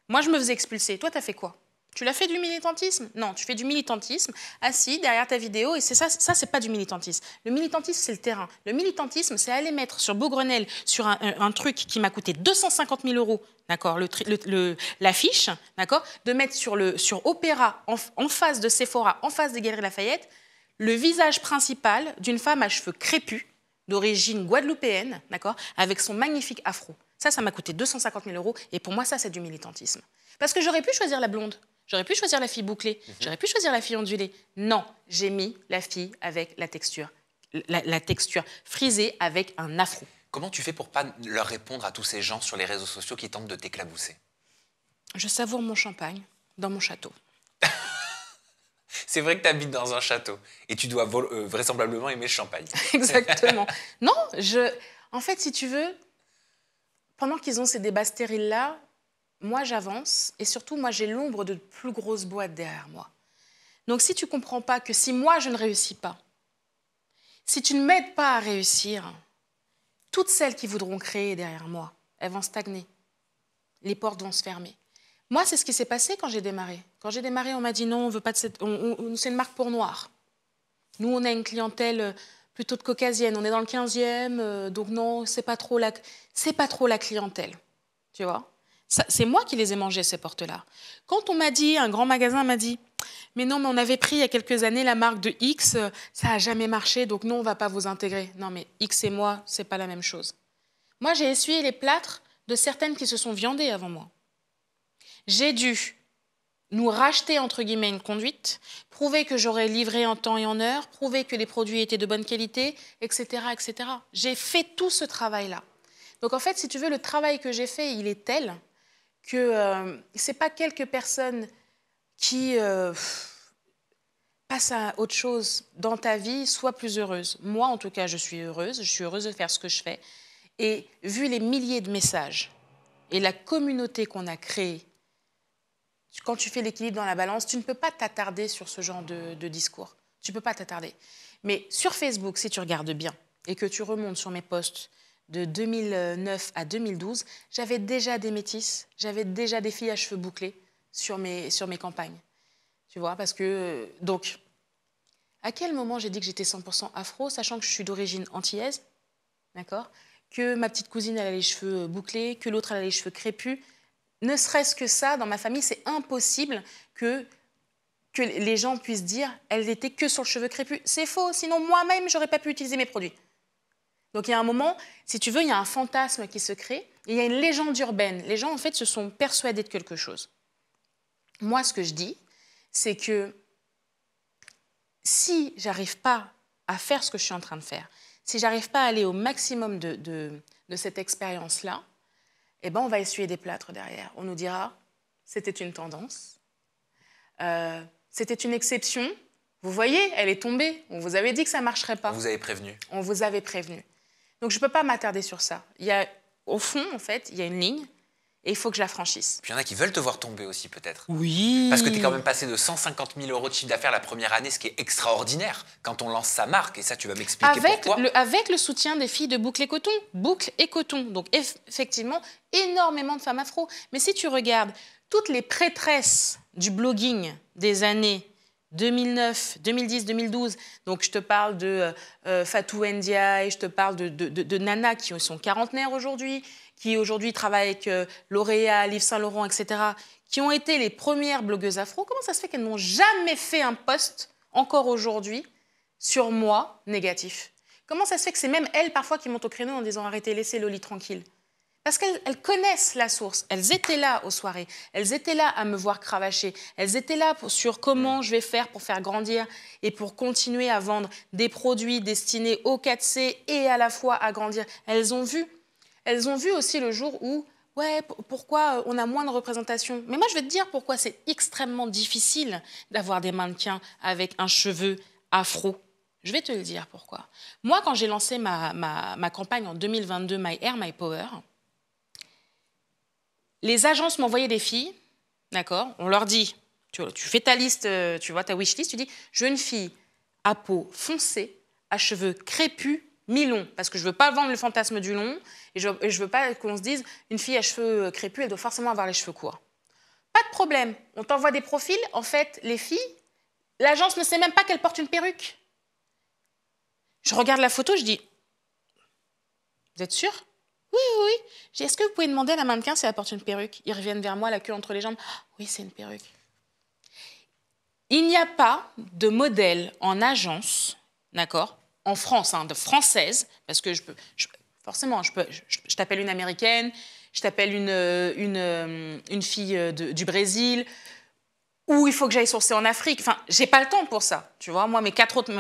Moi, je me faisais expulser. Toi, tu as fait quoi? Tu l'as fait du militantisme? Non, tu fais du militantisme assis derrière ta vidéo et c'est ça, c'est pas du militantisme. Le militantisme, c'est le terrain. Le militantisme, c'est aller mettre sur Beaugrenelle, sur un truc qui m'a coûté 250 000 €, d'accord, l'affiche, d'accord, de mettre sur Opéra, en face de Sephora, en face des Galeries Lafayette, le visage principal d'une femme à cheveux crépus, d'origine guadeloupéenne, d'accord, avec son magnifique afro. Ça m'a coûté 250 000 € et pour moi, ça, c'est du militantisme. Parce que j'aurais pu choisir la blonde. J'aurais pu choisir la fille bouclée, j'aurais pu choisir la fille ondulée. Non, j'ai mis la fille avec la texture frisée avec un afro. Comment tu fais pour pas leur répondre à tous ces gens sur les réseaux sociaux qui tentent de t'éclabousser? Je savoure mon champagne dans mon château. C'est vrai que tu habites dans un château et tu dois vraisemblablement aimer le champagne. Exactement. Non, en fait, si tu veux, pendant qu'ils ont ces débats stériles-là, moi, j'avance et surtout, moi, j'ai l'ombre de plus grosses boîtes derrière moi. Donc, si tu ne comprends pas que si moi, je ne réussis pas, si tu ne m'aides pas à réussir, toutes celles qui voudront créer derrière moi, elles vont stagner. Les portes vont se fermer. Moi, c'est ce qui s'est passé quand j'ai démarré. Quand j'ai démarré, on m'a dit non, on veut pas de cette... c'est une marque pour noirs. Nous, on a une clientèle plutôt de caucasienne. On est dans le 15e, donc non, c'est pas trop la clientèle. Tu vois? C'est moi qui les ai mangées, ces portes-là. Quand on m'a dit, un grand magasin m'a dit, mais non, mais on avait pris il y a quelques années la marque de X, ça n'a jamais marché, donc non, on ne va pas vous intégrer. Non, mais X et moi, ce n'est pas la même chose. Moi, j'ai essuyé les plâtres de certaines qui se sont viandées avant moi. J'ai dû nous racheter, entre guillemets, une conduite, prouver que j'aurais livré en temps et en heure, prouver que les produits étaient de bonne qualité, etc., etc. J'ai fait tout ce travail-là. Donc, en fait, si tu veux, le travail que j'ai fait, il est tel que ce n'est pas quelques personnes qui passent à autre chose dans ta vie, soient plus heureuses. Moi, en tout cas, je suis heureuse de faire ce que je fais. Et vu les milliers de messages et la communauté qu'on a créée, quand tu fais l'équilibre dans la balance, tu ne peux pas t'attarder sur ce genre de discours. Tu ne peux pas t'attarder. Mais sur Facebook, si tu regardes bien et que tu remontes sur mes posts de 2009 à 2012, j'avais déjà des métisses, j'avais déjà des filles à cheveux bouclés sur mes campagnes. Tu vois, parce que... Donc, à quel moment j'ai dit que j'étais 100% afro, sachant que je suis d'origine antillaise, d'accord, que ma petite cousine, elle a les cheveux bouclés, que l'autre, elle a les cheveux crépus. Ne serait-ce que ça, dans ma famille, c'est impossible que les gens puissent dire « elle n'était que sur le cheveu crépus ». C'est faux, sinon moi-même, je n'aurais pas pu utiliser mes produits. Donc il y a un moment, si tu veux, il y a un fantasme qui se crée, et il y a une légende urbaine. Les gens, en fait, se sont persuadés de quelque chose. Moi, ce que je dis, c'est que si j'arrive pas à faire ce que je suis en train de faire, si j'arrive pas à aller au maximum de cette expérience-là, eh ben, on va essuyer des plâtres derrière. On nous dira, c'était une tendance, c'était une exception. Vous voyez, elle est tombée. On vous avait dit que ça ne marcherait pas. On vous avait prévenu. On vous avait prévenu. Donc, je ne peux pas m'attarder sur ça. Au fond, en fait, il y a une ligne et il faut que je la franchisse. Puis il y en a qui veulent te voir tomber aussi, peut-être. Oui. Parce que tu es quand même passé de 150 000 € de chiffre d'affaires la première année, ce qui est extraordinaire quand on lance sa marque. Et ça, tu vas m'expliquer pourquoi. Avec le soutien des filles de Boucle et Coton. Boucle et Coton. Donc, effectivement, énormément de femmes afro. Mais si tu regardes toutes les prêtresses du blogging des années 2009, 2010, 2012, donc je te parle de Fatou Ndiaye, je te parle de nanas qui sont quarantenaires aujourd'hui, qui aujourd'hui travaillent avec L'Oréal, Yves Saint Laurent, etc., qui ont été les premières blogueuses afro. Comment ça se fait qu'elles n'ont jamais fait un post, encore aujourd'hui, sur moi, négatif? Comment ça se fait que c'est même elles, parfois, qui montent au créneau en disant « Arrêtez, laissez Loli tranquille ». Parce qu'elles connaissent la source. Elles étaient là aux soirées. Elles étaient là à me voir cravacher. Elles étaient là sur comment je vais faire pour faire grandir et pour continuer à vendre des produits destinés au 4C et à la fois à grandir. Elles ont vu. Elles ont vu aussi le jour où, ouais, pourquoi on a moins de représentation. Mais moi, je vais te dire pourquoi c'est extrêmement difficile d'avoir des mannequins avec un cheveu afro. Je vais te le dire pourquoi. Moi, quand j'ai lancé ma campagne en 2022, My Hair, My Power, les agences m'envoyaient des filles, d'accord? On leur dit, tu fais ta liste, tu vois ta wishlist, tu dis, je veux une fille à peau foncée, à cheveux crépus, mi-longs, parce que je ne veux pas vendre le fantasme du long, et je ne veux pas qu'on se dise, une fille à cheveux crépus, elle doit forcément avoir les cheveux courts. Pas de problème, on t'envoie des profils, en fait, les filles, l'agence ne sait même pas qu'elles portent une perruque. Je regarde la photo, je dis, vous êtes sûr? Oui, oui, oui. J'ai dit, est-ce que vous pouvez demander à la mannequin si elle porte une perruque? Ils reviennent vers moi, la queue entre les jambes. Ah, oui, c'est une perruque. Il n'y a pas de modèle en agence, d'accord, en France, de française, parce que forcément, je t'appelle une américaine, je t'appelle une fille du Brésil, ou il faut que j'aille sourcer en Afrique. Enfin, j'ai pas le temps pour ça. Tu vois, moi, mes quatre autres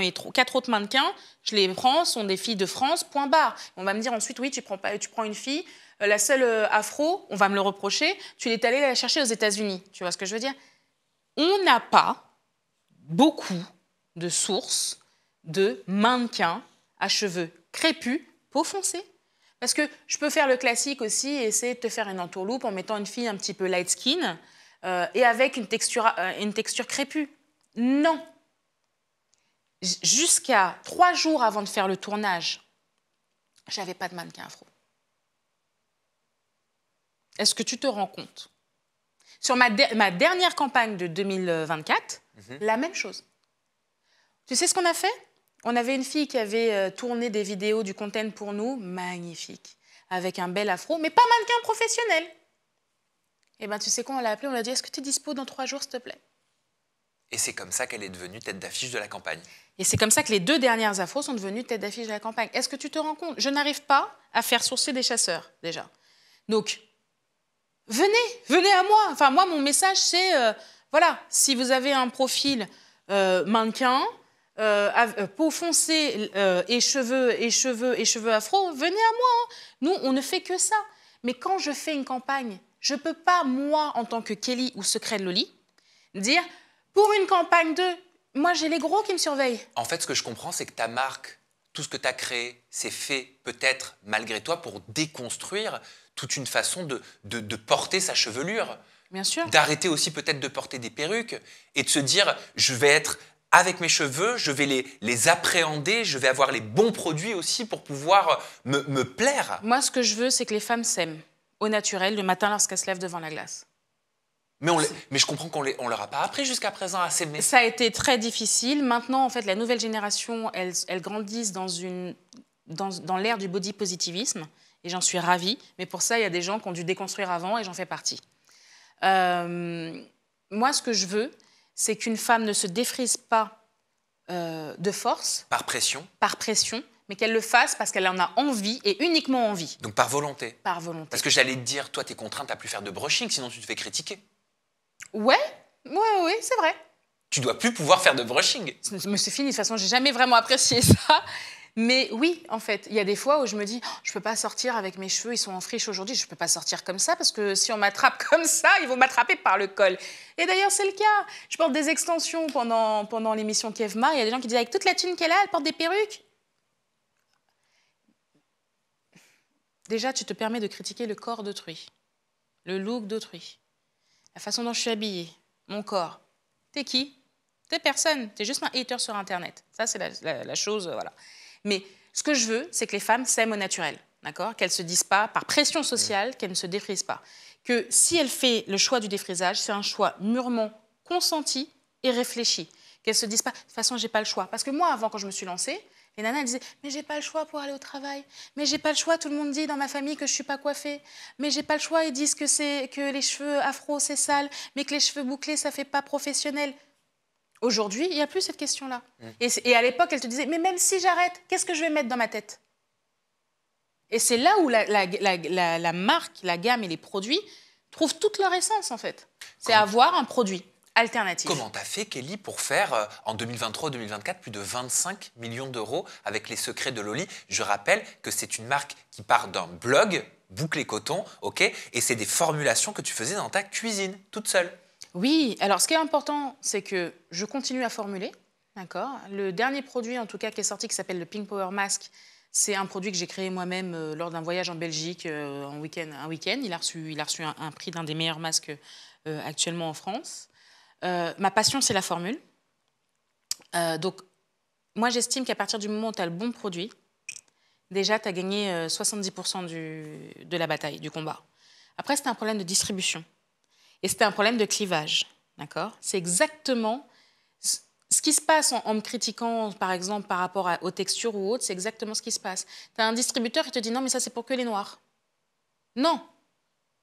mannequins, je les prends, sont des filles de France, point barre. On va me dire ensuite, oui, tu prends une fille, la seule afro, on va me le reprocher, tu es allée la chercher aux États-Unis. Tu vois ce que je veux dire? On n'a pas beaucoup de sources de mannequins à cheveux crépus, peau foncée. Parce que je peux faire le classique aussi et essayer de te faire une entourloupe en mettant une fille un petit peu light skin, et avec une texture crépue. Non. Jusqu'à 3 jours avant de faire le tournage, je n'avais pas de mannequin afro. Est-ce que tu te rends compte? Sur ma dernière campagne de 2024, la même chose. Tu sais ce qu'on a fait? On avait une fille qui avait tourné des vidéos du content pour nous, magnifique, avec un bel afro, mais pas mannequin professionnel. Eh bien, tu sais quoi, on l'a appelée, on l'a dit, est-ce que tu es dispo dans 3 jours, s'il te plaît? Et c'est comme ça qu'elle est devenue tête d'affiche de la campagne. Et c'est comme ça que les 2 dernières afros sont devenues tête d'affiche de la campagne. Est-ce que tu te rends compte? Je n'arrive pas à faire sourcer des chasseurs, déjà. Donc, venez à moi. Enfin, moi, mon message, c'est voilà, si vous avez un profil mannequin, peau foncée et cheveux afro, venez à moi. Hein. Nous, on ne fait que ça. Mais quand je fais une campagne, je ne peux pas, moi, en tant que Kelly ou Secret de Loli, dire, pour une campagne moi, j'ai les gros qui me surveillent. En fait, ce que je comprends, c'est que ta marque, tout ce que tu as créé, c'est fait peut-être malgré toi pour déconstruire toute une façon de porter sa chevelure. Bien sûr. D'arrêter aussi peut-être de porter des perruques et de se dire, je vais être avec mes cheveux, je vais les appréhender, je vais avoir les bons produits aussi pour pouvoir me plaire. Moi, ce que je veux, c'est que les femmes s'aiment au naturel le matin lorsqu'elles se lèvent devant la glace. Mais je comprends qu'on ne leur a pas appris jusqu'à présent à s'aimer. Ça a été très difficile. Maintenant, en fait, la nouvelle génération, elles grandissent dans l'ère du body positivisme. Et j'en suis ravie. Mais pour ça, il y a des gens qui ont dû déconstruire avant et j'en fais partie. Moi, ce que je veux, c'est qu'une femme ne se défrise pas de force. Par pression. Par pression. Mais qu'elle le fasse parce qu'elle en a envie et uniquement envie. Donc par volonté. Par volonté. Parce que j'allais te dire, toi, tu es contrainte à plus faire de brushing, sinon tu te fais critiquer. Oui, c'est vrai. Tu dois plus pouvoir faire de brushing. Mais c'est fini, de toute façon, j'ai jamais vraiment apprécié ça. Mais oui, en fait, il y a des fois où je me dis, oh, je peux pas sortir avec mes cheveux, ils sont en friche aujourd'hui, je peux pas sortir comme ça parce que si on m'attrape comme ça, ils vont m'attraper par le col. Et d'ailleurs, c'est le cas. Je porte des extensions pendant l'émission Kevma. Il y a des gens qui disent, avec toute la thune qu'elle a, elle porte des perruques. Déjà, tu te permets de critiquer le corps d'autrui, le look d'autrui. La façon dont je suis habillée, mon corps. T'es qui? T'es personne. T'es juste un hater sur Internet. Ça, c'est la chose, voilà. Mais ce que je veux, c'est que les femmes s'aiment au naturel, d'accord? Qu'elles ne se disent pas, par pression sociale, qu'elles ne se défrisent pas. Que si elle fait le choix du défrisage, c'est un choix mûrement consenti et réfléchi. Qu'elles ne se disent pas, de toute façon, j'ai pas le choix. Parce que moi, avant, quand je me suis lancée, les nanas, elles disaient, mais j'ai pas le choix pour aller au travail. Mais j'ai pas le choix, tout le monde dit dans ma famille que je suis pas coiffée. Mais j'ai pas le choix, ils disent que les cheveux afro, c'est sale, mais que les cheveux bouclés, ça fait pas professionnel. Aujourd'hui, il n'y a plus cette question-là. Et à l'époque, elle te disait, mais même si j'arrête, qu'est-ce que je vais mettre dans ma tête? Et c'est là où la marque, la gamme et les produits trouvent toute leur essence, en fait. C'est avoir un produit alternatif. Comment tu as fait, Kelly, pour faire, en 2023-2024, plus de 25 millions d'euros avec les secrets de Loli? Je rappelle que c'est une marque qui part d'un blog, Bouclé Coton, ok, et c'est des formulations que tu faisais dans ta cuisine, toute seule. Oui, alors ce qui est important, c'est que je continue à formuler, d'accord. Le dernier produit, en tout cas, qui est sorti, qui s'appelle le Pink Power Mask, c'est un produit que j'ai créé moi-même lors d'un voyage en Belgique un week-end. Il a reçu un prix d'un des meilleurs masques actuellement en France. Ma passion, c'est la formule. Donc, moi, j'estime qu'à partir du moment où tu as le bon produit, déjà, tu as gagné 70% de la bataille, du combat. Après, c'était un problème de distribution. Et c'était un problème de clivage, d'accord? C'est exactement ce qui se passe en me critiquant, par exemple, par rapport aux textures ou autres, c'est exactement ce qui se passe. Tu as un distributeur qui te dit « Non, mais ça, c'est pour que les noirs. » Non.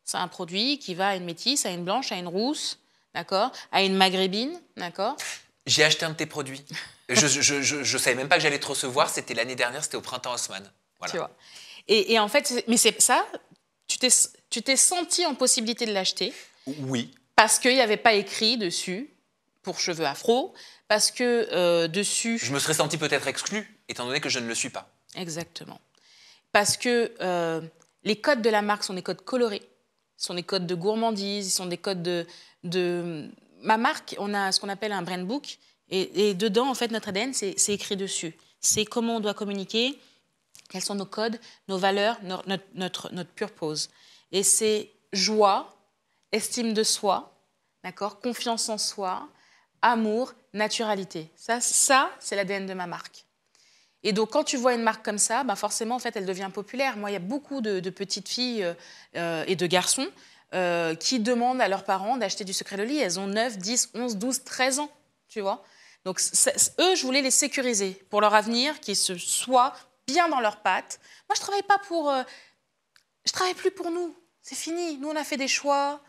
C'est un produit qui va à une métisse, à une blanche, à une rousse, d'accord? À une maghrébine, d'accord? J'ai acheté un de tes produits. Je savais même pas que j'allais te recevoir. C'était l'année dernière, c'était au printemps Haussmann. Voilà. Tu vois. Et en fait, mais c'est ça, tu t'es senti en possibilité de l'acheter. Oui. Parce qu'il n'y avait pas écrit dessus pour cheveux afro, parce que dessus... Je me serais senti peut-être exclu, étant donné que je ne le suis pas. Exactement. Parce que les codes de la marque sont des codes colorés, sont des codes de gourmandise, sont des codes de... Ma marque, on a ce qu'on appelle un brand book, et dedans, en fait, notre ADN, c'est écrit dessus. C'est comment on doit communiquer, quels sont nos codes, nos valeurs, notre purpose. Et c'est joie, estime de soi, d'accord, confiance en soi, amour, naturalité. Ça c'est l'ADN de ma marque. Et donc, quand tu vois une marque comme ça, bah forcément, en fait, elle devient populaire. Moi, il y a beaucoup de petites filles et de garçons qui demandent à leurs parents d'acheter du Secret de Loli. Elles ont 9, 10, 11, 12, 13 ans, tu vois. Donc, eux, je voulais les sécuriser pour leur avenir, qu'ils soient bien dans leurs pattes. Moi, je travaille pas pour... je travaille plus pour nous. C'est fini. Nous, on a fait des choix.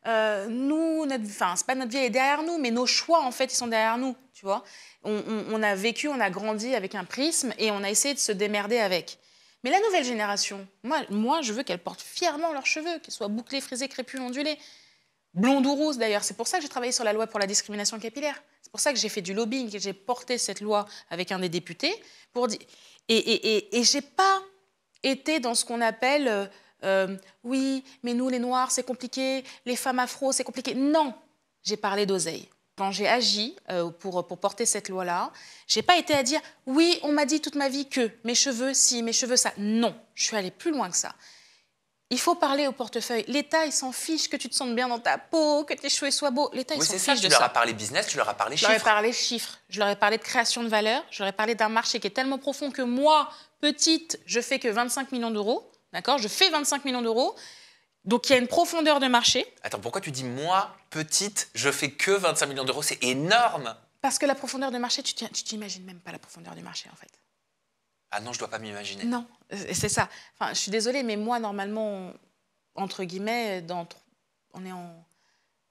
Nous, c'est pas notre vie est derrière nous, mais nos choix, en fait, ils sont derrière nous, tu vois. On a vécu, on a grandi avec un prisme et on a essayé de se démerder avec. Mais la nouvelle génération, moi je veux qu'elles portent fièrement leurs cheveux, qu'ils soient bouclés, frisés, crépus, ondulés. blonde ou rousse d'ailleurs. C'est pour ça que j'ai travaillé sur la loi pour la discrimination capillaire. C'est pour ça que j'ai fait du lobbying, que j'ai porté cette loi avec un des députés. Pour dire... Et je n'ai pas été dans ce qu'on appelle oui, mais nous les Noirs c'est compliqué, les femmes afro c'est compliqué. Non, j'ai parlé d'oseille. Quand j'ai agi pour porter cette loi-là, je n'ai pas été à dire « oui, on m'a dit toute ma vie que mes cheveux ci, mes cheveux ça ». Non, je suis allée plus loin que ça. Il faut parler au portefeuille. L'État, il s'en fiche que tu te sentes bien dans ta peau, que tes cheveux soient beaux. L'État, il s'en fiche de ça. Tu leur as parlé business, tu leur as parlé chiffres. Je leur ai parlé chiffres, je leur ai parlé de création de valeur, je leur ai parlé d'un marché qui est tellement profond que moi, petite, je fais que 25 millions d'euros. D'accord ? Je fais 25 millions d'euros. Donc, il y a une profondeur de marché. Attends, pourquoi tu dis, moi, petite, je fais que 25 millions d'euros? C'est énorme. Parce que la profondeur de marché, tu t'imagines même pas la profondeur du marché, en fait. Ah non, je dois pas m'imaginer. Non, c'est ça. Enfin, je suis désolée, mais moi, normalement, entre guillemets, dans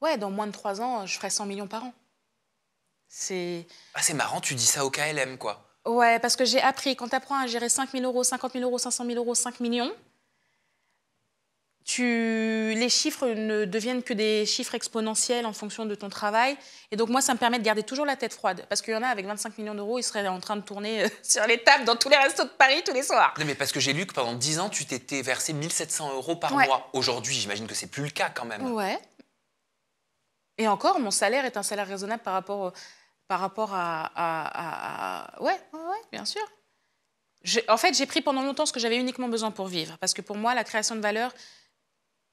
moins de 3 ans, je ferai 100 millions par an. C'est marrant, tu dis ça au KLM, quoi. Ouais, parce que j'ai appris, quand tu apprends à gérer 5 000 euros, 50 000 euros, 500 000 euros, 5 millions, les chiffres ne deviennent que des chiffres exponentiels en fonction de ton travail. Et donc, moi, ça me permet de garder toujours la tête froide. Parce qu'il y en a, avec 25 millions d'euros, ils seraient en train de tourner sur les tables dans tous les restos de Paris tous les soirs. Non, mais parce que j'ai lu que pendant 10 ans, tu t'étais versé 1 700 euros par mois. Aujourd'hui, j'imagine que c'est plus le cas quand même. Ouais. Et encore, mon salaire est un salaire raisonnable par rapport à... Ouais, bien sûr. En fait, j'ai pris pendant longtemps ce que j'avais uniquement besoin pour vivre. Parce que pour moi, la création de valeur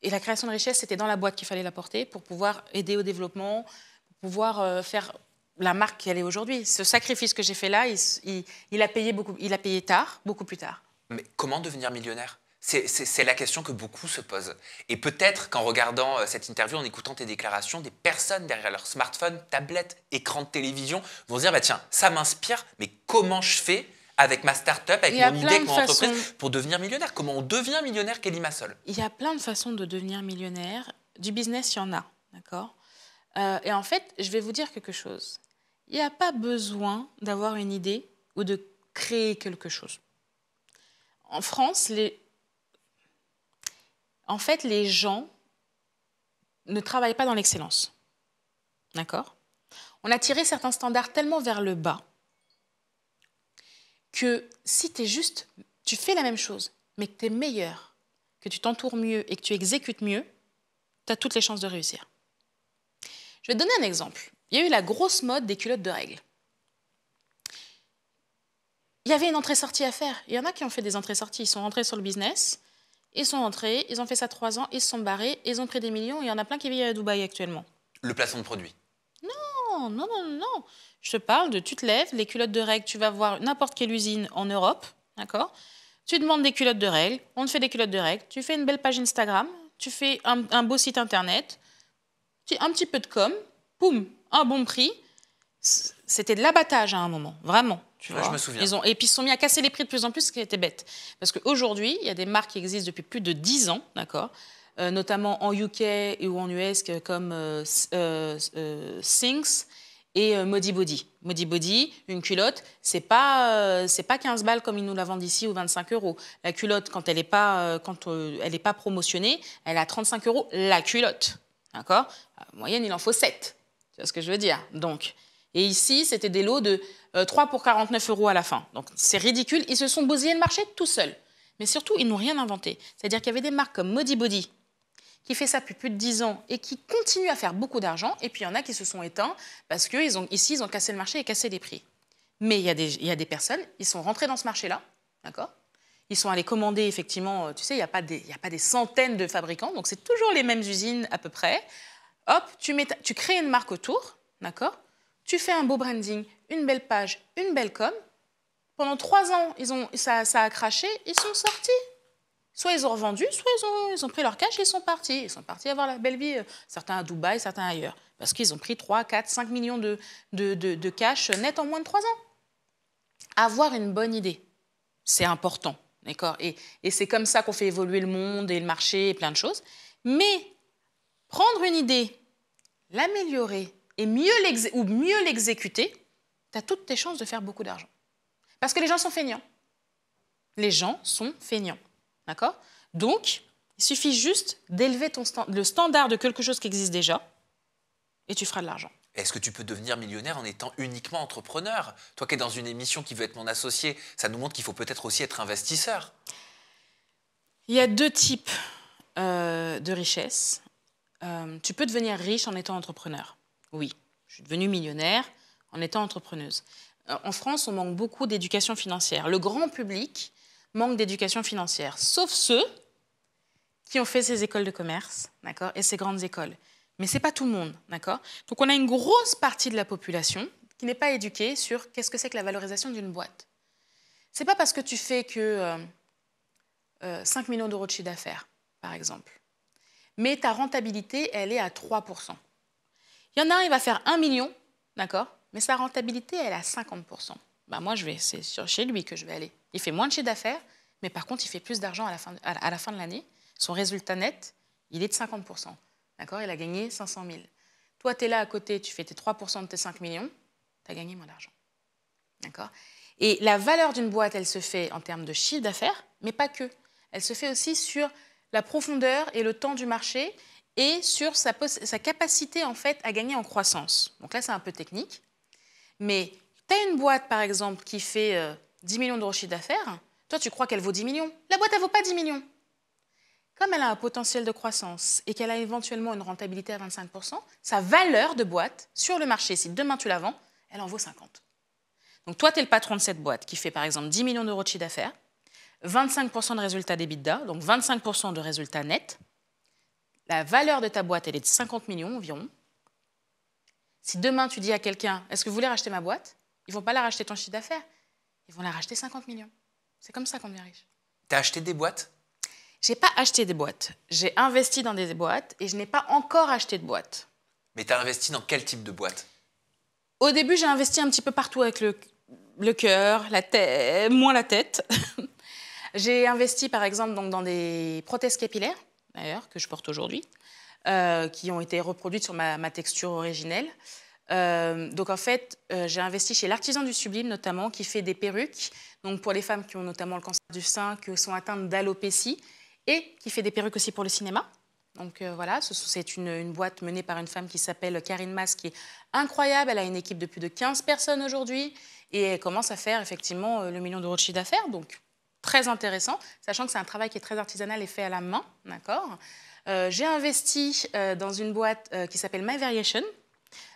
et la création de richesse, c'était dans la boîte qu'il fallait la porter pour pouvoir aider au développement, pour pouvoir faire la marque qu'elle est aujourd'hui. Ce sacrifice que j'ai fait là, il a payé tard, beaucoup plus tard. Mais comment devenir millionnaire ? C'est la question que beaucoup se posent. Et peut-être qu'en regardant cette interview, en écoutant tes déclarations, des personnes derrière leur smartphone, tablette, écran de télévision vont se dire bah, tiens, ça m'inspire, mais comment je fais avec ma start-up, avec mon idée, avec mon entreprise, pour devenir millionnaire? Comment on devient millionnaire, Kelly Massol? Il y a plein de façons de devenir millionnaire. Du business, il y en a, d'accord? Et en fait, je vais vous dire quelque chose. Il n'y a pas besoin d'avoir une idée ou de créer quelque chose. En France, les gens ne travaillent pas dans l'excellence. D'accord? On a tiré certains standards tellement vers le bas que si tu fais la même chose, mais que tu es meilleur, que tu t'entoures mieux et que tu exécutes mieux, tu as toutes les chances de réussir. Je vais te donner un exemple. Il y a eu la grosse mode des culottes de règles. Il y avait une entrée-sortie à faire. Il y en a qui ont fait des entrées-sorties. Ils sont rentrés sur le business, ils sont entrés, ils ont fait ça 3 ans, ils se sont barrés, ils ont pris des millions. Il y en a plein qui vivent à Dubaï actuellement. Le placement de produit? Non. Je te parle de, tu te lèves, les culottes de règles, tu vas voir n'importe quelle usine en Europe, d'accord? Tu demandes des culottes de règles, on te fait des culottes de règles, tu fais une belle page Instagram, tu fais un beau site internet, un petit peu de com, boum, un bon prix. C'était de l'abattage à un moment, vraiment. Tu vois. Je me souviens. Et puis ils se sont mis à casser les prix de plus en plus, ce qui était bête. Parce qu'aujourd'hui, il y a des marques qui existent depuis plus de 10 ans, d'accord, notamment en UK ou en US, comme Sinks et Modi Body. Modi Body, une culotte, c'est pas 15 balles comme ils nous la vendent ici ou 25 euros. La culotte, quand elle n'est pas promotionnée, elle est à 35 euros la culotte. D'accord ? En moyenne, il en faut 7. Tu vois ce que je veux dire ? Donc, et ici, c'était des lots de 3 pour 49 euros à la fin. Donc, c'est ridicule. Ils se sont bousillés le marché tout seuls. Mais surtout, ils n'ont rien inventé. C'est-à-dire qu'il y avait des marques comme Modi Body qui fait ça depuis plus de 10 ans et qui continuent à faire beaucoup d'argent. Et puis, il y en a qui se sont éteints parce qu'ici, ils ont cassé le marché et cassé les prix. Mais il y a des personnes, ils sont rentrés dans ce marché-là, d'accord ? Ils sont allés commander, effectivement, tu sais, il n'y a pas des centaines de fabricants, donc c'est toujours les mêmes usines à peu près. Hop, tu crées une marque autour, d'accord ? Tu fais un beau branding, une belle page, une belle com. Pendant 3 ans, ça a craché, ils sont sortis. Soit ils ont revendu, soit ils ont pris leur cash et ils sont partis. Ils sont partis avoir la belle vie, certains à Dubaï, certains ailleurs. Parce qu'ils ont pris 3, 4, 5 millions de cash net en moins de 3 ans. Avoir une bonne idée, c'est important. D'accord ? Et c'est comme ça qu'on fait évoluer le monde et le marché et plein de choses. Mais prendre une idée, l'améliorer et mieux l'exécuter, tu as toutes tes chances de faire beaucoup d'argent. Parce que les gens sont feignants. Les gens sont feignants. D'accord ? Donc, Il suffit juste d'élever le standard de quelque chose qui existe déjà et tu feras de l'argent. Est-ce que tu peux devenir millionnaire en étant uniquement entrepreneur? Toi qui es dans une émission qui veut être mon associé, ça nous montre qu'il faut peut-être aussi être investisseur. Il y a 2 types de richesse. Tu peux devenir riche en étant entrepreneur. Oui, je suis devenue millionnaire en étant entrepreneuse. En France, on manque beaucoup d'éducation financière. Le grand public manque d'éducation financière, sauf ceux qui ont fait ces écoles de commerce, d'accord, et ces grandes écoles. Mais ce n'est pas tout le monde, d'accord. Donc on a une grosse partie de la population qui n'est pas éduquée sur qu'est-ce que c'est que la valorisation d'une boîte. Ce n'est pas parce que tu fais que 5 millions d'euros de chiffre d'affaires, par exemple, mais ta rentabilité, elle est à 3%. Il y en a un, il va faire 1 million, d'accord, mais sa rentabilité, elle est à 50%. Ben moi, c'est chez lui que je vais aller. Il fait moins de chiffre d'affaires, mais par contre, il fait plus d'argent à la fin de l'année. Son résultat net, il est de 50%. D'accord, il a gagné 500 000. Toi, tu es là à côté, tu fais tes 3% de tes 5 millions, tu as gagné moins d'argent. D'accord. Et la valeur d'une boîte, elle se fait en termes de chiffre d'affaires, mais pas que. Elle se fait aussi sur la profondeur et le temps du marché et sur sa capacité en fait, à gagner en croissance. Donc là, c'est un peu technique. Mais tu as une boîte, par exemple, qui fait 10 millions d'euros de chiffre d'affaires. Toi, tu crois qu'elle vaut 10 millions. La boîte, elle ne vaut pas 10 millions. Comme elle a un potentiel de croissance et qu'elle a éventuellement une rentabilité à 25%, sa valeur de boîte sur le marché, si demain tu la vends, elle en vaut 50. Donc toi, tu es le patron de cette boîte qui fait par exemple 10 millions d'euros de chiffre d'affaires, 25% de résultat d'EBITDA, donc 25% de résultat net. La valeur de ta boîte, elle est de 50 millions environ. Si demain tu dis à quelqu'un, est-ce que vous voulez racheter ma boîte? Ils ne vont pas la racheter ton chiffre d'affaires, ils vont la racheter 50 millions. C'est comme ça qu'on devient riche. Tu as acheté des boîtes? Je n'ai pas acheté des boîtes. J'ai investi dans des boîtes et je n'ai pas encore acheté de boîte. Mais tu as investi dans quel type de boîte? Au début, j'ai investi un petit peu partout avec le cœur, la tête, moins la tête. J'ai investi, par exemple, donc, dans des prothèses capillaires, d'ailleurs, que je porte aujourd'hui, qui ont été reproduites sur ma texture originelle. Donc, en fait, j'ai investi chez l'Artisan du Sublime, notamment, qui fait des perruques, donc pour les femmes qui ont notamment le cancer du sein, qui sont atteintes d'alopécie, et qui fait des perruques aussi pour le cinéma. Donc voilà, c'est une boîte menée par une femme qui s'appelle Karine Mas, qui est incroyable. Elle a une équipe de plus de 15 personnes aujourd'hui et elle commence à faire effectivement le million d'euros de chiffre d'affaires. Donc très intéressant, sachant que c'est un travail qui est très artisanal et fait à la main. D'accord. J'ai investi dans une boîte qui s'appelle My Variation,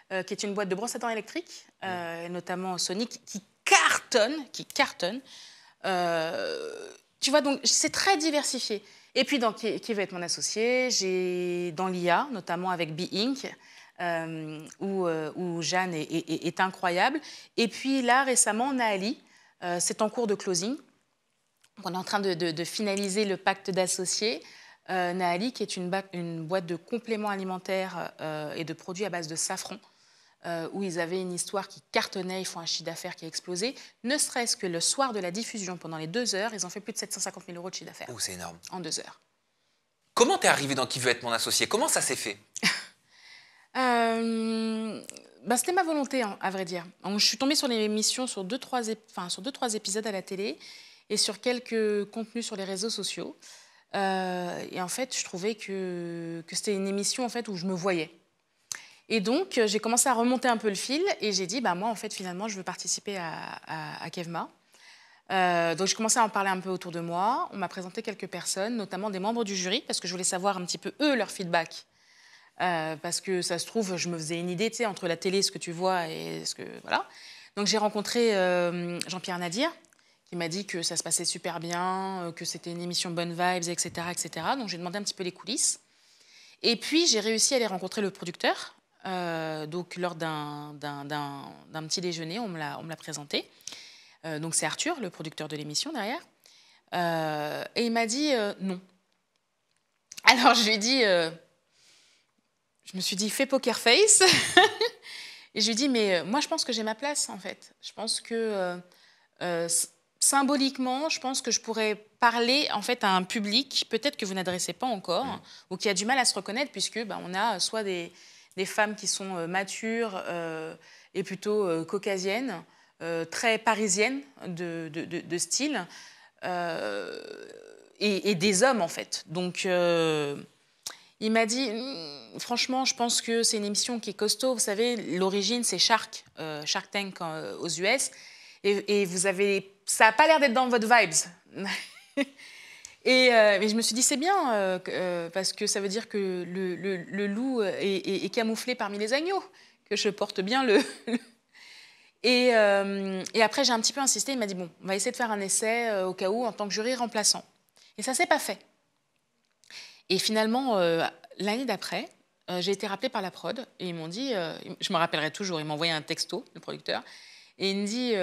qui est une boîte de brosses à dents électriques, notamment Sonic, qui cartonne. Tu vois, donc c'est très diversifié. Et puis, qui va être mon associé? J'ai dans l'IA, notamment avec Be Inc., où Jeanne est incroyable. Et puis là, récemment, Naali, c'est en cours de closing. On est en train de finaliser le pacte d'associés. Naali, qui est une boîte de compléments alimentaires et de produits à base de safran, où ils avaient une histoire qui cartonnait, ils font un chiffre d'affaires qui a explosé. Ne serait-ce que le soir de la diffusion, pendant les 2 heures, ils ont fait plus de 750 000 euros de chiffre d'affaires. Oh, c'est énorme. En 2 heures. Comment t'es arrivé dans Qui veut être mon associé? Comment ça s'est fait? C'était ma volonté, hein, à vrai dire. Donc, je suis tombée sur l'émission sur 2-3 épisodes à la télé et sur quelques contenus sur les réseaux sociaux. Et en fait, je trouvais que c'était une émission en fait, où je me voyais. Et donc, j'ai commencé à remonter un peu le fil et j'ai dit, moi, en fait, finalement, je veux participer à Kevma. Donc, j'ai commencé à en parler un peu autour de moi. On m'a présenté quelques personnes, notamment des membres du jury, parce que je voulais savoir un petit peu, eux, leur feedback. Parce que ça se trouve, je me faisais une idée, tu sais, entre la télé, ce que tu vois et ce que... Voilà. Donc, j'ai rencontré Jean-Pierre Nadir, qui m'a dit que ça se passait super bien, que c'était une émission bonne vibes, etc., etc. Donc, j'ai demandé un petit peu les coulisses. Et puis, j'ai réussi à aller rencontrer le producteur. Donc, lors d'un petit déjeuner, on me l'a présenté. Donc, c'est Arthur, le producteur de l'émission, derrière. Et il m'a dit non. Alors, je lui ai dit... je me suis dit, fais poker face. Et je lui ai dit, mais moi, je pense que j'ai ma place, en fait. Je pense que... symboliquement, je pense que je pourrais parler en fait à un public peut-être que vous n'adressez pas encore ou qui a du mal à se reconnaître puisque on a soit des femmes qui sont matures et plutôt caucasiennes, très parisiennes de style. et des hommes, en fait. Donc, il m'a dit, franchement, je pense que c'est une émission qui est costaud. Vous savez, l'origine, c'est Shark Tank aux US. Et vous avez... Ça n'a pas l'air d'être dans votre vibes. Mais je me suis dit, c'est bien, parce que ça veut dire que le loup est camouflé parmi les agneaux, que je porte bien le... Et après, j'ai un petit peu insisté. Il m'a dit, bon, on va essayer de faire un essai au cas où, en tant que jury remplaçant. Et ça ne s'est pas fait. Et finalement, l'année d'après, j'ai été rappelée par la prod. Et ils m'ont dit, je me rappellerai toujours, ils m'ont envoyé un texto, le producteur. Et il me dit,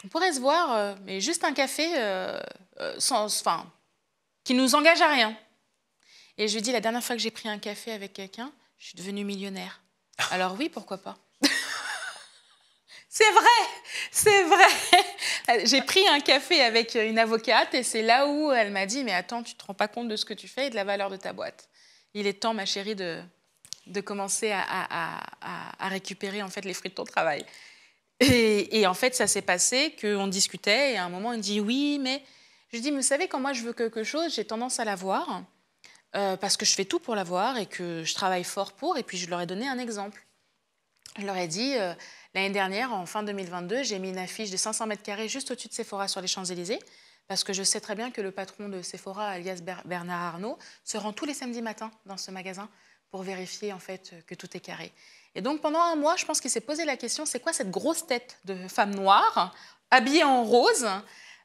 on pourrait se voir, mais juste un café, qui ne nous engage à rien. Et je lui dis, la dernière fois que j'ai pris un café avec quelqu'un, je suis devenue millionnaire. Alors oui, pourquoi pas. C'est vrai. J'ai pris un café avec une avocate et c'est là où elle m'a dit, mais attends, tu ne te rends pas compte de ce que tu fais et de la valeur de ta boîte. Il est temps, ma chérie, de commencer à récupérer en fait les fruits de ton travail. Et en fait, ça s'est passé qu'on discutait et à un moment, il me dit, oui, mais... Je lui dis, mais vous savez, quand moi je veux quelque chose, j'ai tendance à l'avoir parce que je fais tout pour l'avoir et que je travaille fort pour. Et puis, je leur ai donné un exemple. Je leur ai dit... L'année dernière, en fin 2022, j'ai mis une affiche de 500 mètres carrés juste au-dessus de Sephora sur les Champs-Élysées, parce que je sais très bien que le patron de Sephora, alias Bernard Arnault, se rend tous les samedis matins dans ce magasin pour vérifier en fait que tout est carré. Et donc pendant un mois, je pense qu'il s'est posé la question, c'est quoi cette grosse tête de femme noire, habillée en rose,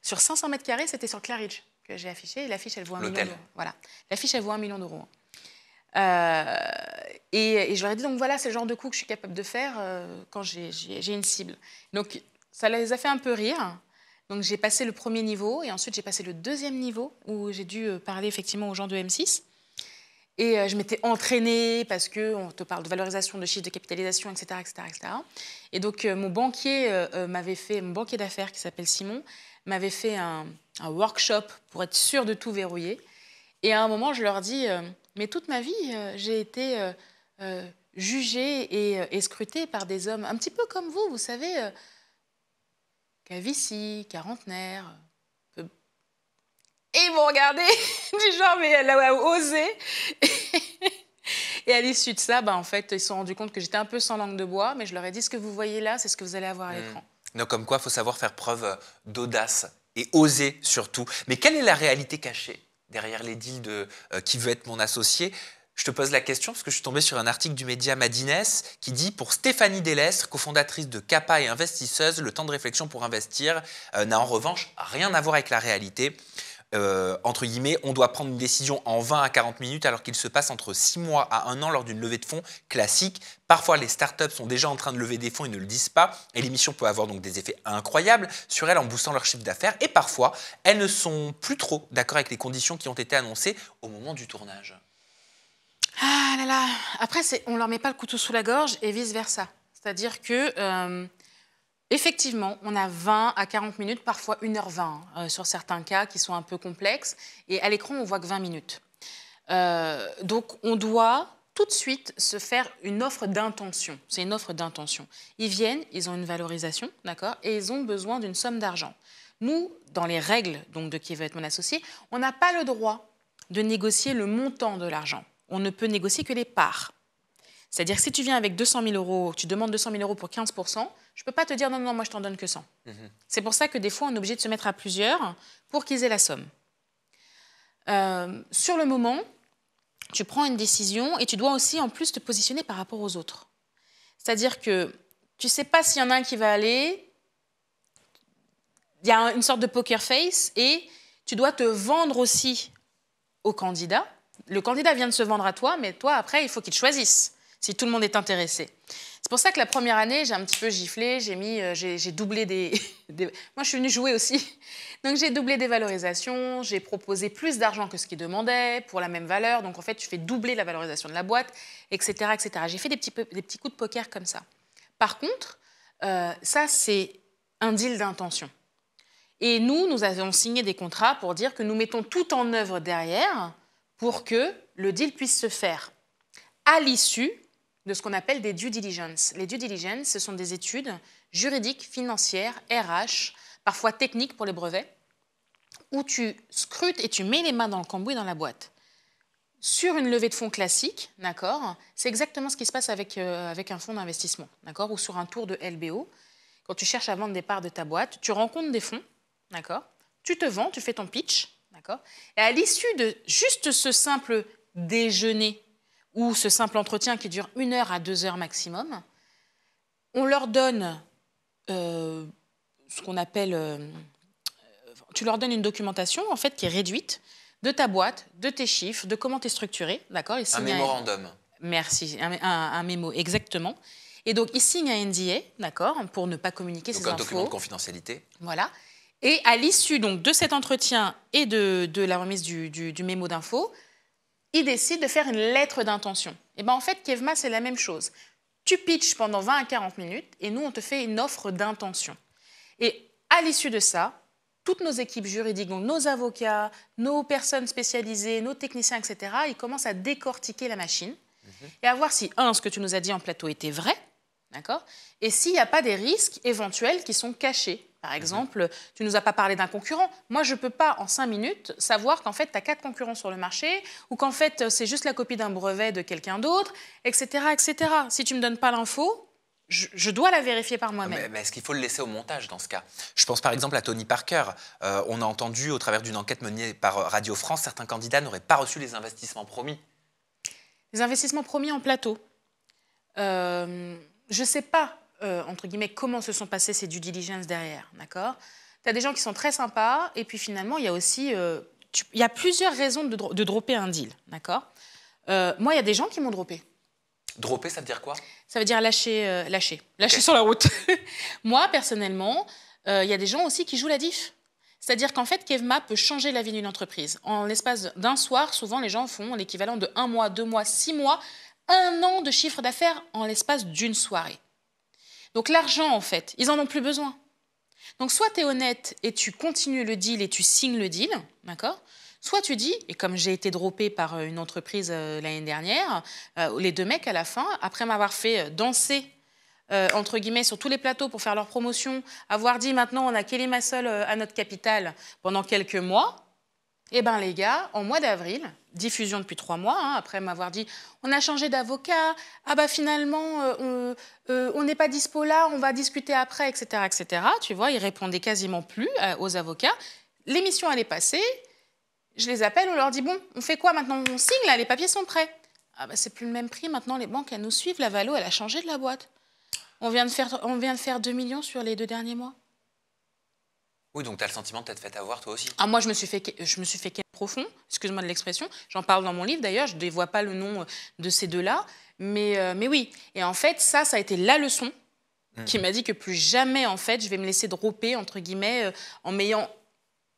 sur 500 mètres carrés, c'était sur Claridge que j'ai affiché, et l'affiche, elle vaut 1 million d'euros. Voilà. L'affiche, elle vaut 1 million d'euros. Et je leur ai dit, donc voilà, c'est le genre de coup que je suis capable de faire quand j'ai une cible. Donc ça les a fait un peu rire. Donc j'ai passé le premier niveau et ensuite j'ai passé le deuxième niveau où j'ai dû parler effectivement aux gens de M6. Et je m'étais entraînée parce qu'on te parle de valorisation, de chiffre, de capitalisation, etc. etc., etc. Et donc mon banquier mon banquier d'affaires qui s'appelle Simon, m'avait fait un workshop pour être sûr de tout verrouiller. Et à un moment, je leur dis, mais toute ma vie, j'ai été jugée et scrutée par des hommes un petit peu comme vous savez, calvitie, quarantenaire. Et ils m'ont regardé du genre, mais elle a osé. Et à l'issue de ça, en fait, ils se sont rendus compte que j'étais un peu sans langue de bois, mais je leur ai dit, ce que vous voyez là, c'est ce que vous allez avoir à l'écran. Donc comme quoi, il faut savoir faire preuve d'audace et oser surtout. Mais quelle est la réalité cachée derrière les deals de Qui veut être mon associé? Je te pose la question parce que je suis tombé sur un article du média Madines qui dit, pour Stéphanie Delestre, cofondatrice de Kappa et investisseuse, le temps de réflexion pour investir n'a en revanche rien à voir avec la réalité. Entre guillemets, on doit prendre une décision en 20 à 40 minutes alors qu'il se passe entre 6 mois à 1 an lors d'une levée de fonds classique. Parfois, les startups sont déjà en train de lever des fonds et ne le disent pas. Et l'émission peut avoir donc des effets incroyables sur elles en boostant leur chiffre d'affaires. Et parfois, elles ne sont plus trop d'accord avec les conditions qui ont été annoncées au moment du tournage. Ah là là. Après, on ne leur met pas le couteau sous la gorge et vice-versa. C'est-à-dire que... effectivement, on a 20 à 40 minutes, parfois 1h20 sur certains cas qui sont un peu complexes. Et à l'écran, on voit que 20 minutes. Donc, on doit tout de suite se faire une offre d'intention. C'est une offre d'intention. Ils viennent, ils ont une valorisation, d'accord, et ils ont besoin d'une somme d'argent. Nous, dans les règles donc, de Qui veut être mon associé, on n'a pas le droit de négocier le montant de l'argent. On ne peut négocier que les parts. C'est-à-dire que si tu viens avec 200 000 euros, tu demandes 200 000 euros pour 15%, je ne peux pas te dire non, moi je t'en donne que 100. C'est pour ça que des fois, on est obligé de se mettre à plusieurs pour qu'ils aient la somme. Sur le moment, tu prends une décision et tu dois aussi en plus te positionner par rapport aux autres. C'est-à-dire que tu ne sais pas s'il y en a un qui va aller, il y a une sorte de poker face et tu dois te vendre aussi au candidat. Le candidat vient de se vendre à toi, mais toi, après, il faut qu'il te choisisse si tout le monde est intéressé. C'est pour ça que la première année, j'ai un petit peu giflé, j'ai doublé Moi, je suis venue jouer aussi. Donc, j'ai doublé des valorisations, j'ai proposé plus d'argent que ce qu'ils demandaient pour la même valeur. Donc, en fait, tu fais doubler la valorisation de la boîte, etc., etc. J'ai fait des petits coups de poker comme ça. Par contre, ça, c'est un deal d'intention. Et nous avons signé des contrats pour dire que nous mettons tout en œuvre derrière pour que le deal puisse se faire à l'issue de ce qu'on appelle des due diligence. Les due diligence, ce sont des études juridiques, financières, RH, parfois techniques pour les brevets, où tu scrutes et tu mets les mains dans le cambouis dans la boîte. Sur une levée de fonds classique, d'accord, c'est exactement ce qui se passe avec un fonds d'investissement, d'accord, ou sur un tour de LBO. Quand tu cherches à vendre des parts de ta boîte, tu rencontres des fonds, d'accord, tu te vends, tu fais ton pitch, d'accord, et à l'issue de juste ce simple déjeuner ou ce simple entretien qui dure 1 heure à 2 heures maximum, on leur donne ce qu'on appelle... tu leur donnes une documentation en fait qui est réduite de ta boîte, de tes chiffres, de comment tu es structuré, d'accord. Un mémorandum. Merci, un mémo, exactement. Et donc, ils signent un NDA, d'accord, pour ne pas communiquer ces infos. Donc, un document de confidentialité. Voilà. Et à l'issue donc de cet entretien et de la remise du mémo d'infos, ils décident de faire une lettre d'intention. Et bien, en fait, Kevma, c'est la même chose. Tu pitches pendant 20 à 40 minutes et nous, on te fait une offre d'intention. Et à l'issue de ça, toutes nos équipes juridiques, donc nos avocats, nos personnes spécialisées, nos techniciens, etc., ils commencent à décortiquer la machine et à voir si, ce que tu nous as dit en plateau était vrai, d'accord, et s'il n'y a pas des risques éventuels qui sont cachés. Par exemple, tu ne nous as pas parlé d'un concurrent. Moi, je ne peux pas, en 5 minutes, savoir qu'en fait, tu as 4 concurrents sur le marché ou qu'en fait, c'est juste la copie d'un brevet de quelqu'un d'autre, etc., etc. Si tu ne me donnes pas l'info, je dois la vérifier par moi-même. Mais est-ce qu'il faut le laisser au montage dans ce cas? Je pense par exemple à Tony Parker. On a entendu, au travers d'une enquête menée par Radio France, certains candidats n'auraient pas reçu les investissements promis. Les investissements promis en plateau. Je ne sais pas, entre guillemets, comment se sont passées ces due diligence derrière, d'accord. Tu as des gens qui sont très sympas, et puis finalement, il y a aussi... il y a plusieurs raisons de dropper un deal, d'accord. Moi, il y a des gens qui m'ont droppé. Dropper, ça veut dire quoi? Ça veut dire lâcher Okay. sur la route. Moi, personnellement, il y a des gens aussi qui jouent la diff. C'est-à-dire qu'en fait, Kevma peut changer la vie d'une entreprise. En l'espace d'un soir, souvent, les gens font l'équivalent de 1 mois, 2 mois, 6 mois, 1 an de chiffre d'affaires en l'espace d'une soirée. Donc l'argent, en fait, ils n'en ont plus besoin. Donc soit tu es honnête et tu continues le deal et tu signes le deal, d'accord ? Soit tu dis, et comme j'ai été droppée par une entreprise l'année dernière, les 2 mecs à la fin, après m'avoir fait danser, entre guillemets, sur tous les plateaux pour faire leur promotion, avoir dit maintenant on a Kelly Massol à notre capitale pendant quelques mois, eh bien les gars, en mois d'avril, diffusion depuis 3 mois, après m'avoir dit on a changé d'avocat, ah bah finalement on n'est pas dispo là, on va discuter après, etc., etc. Tu vois, ils répondaient quasiment plus aux avocats. L'émission allait passer. Je les appelle, on leur dit, bon, on fait quoi maintenant? On signe, là, les papiers sont prêts. Ah bah, c'est plus le même prix, maintenant, les banques, elles nous suivent. La Valo, elle a changé de la boîte. On vient de faire 2 millions sur les 2 derniers mois. Oui, donc tu as le sentiment de t'être fait avoir, toi aussi. Ah, moi, je me suis fait ken profond, excuse-moi de l'expression. J'en parle dans mon livre, d'ailleurs, je ne dévoie pas le nom de ces deux-là. Mais oui, et en fait, ça a été la leçon qui m'a dit que plus jamais, en fait, je vais me laisser dropper, entre guillemets, en m'ayant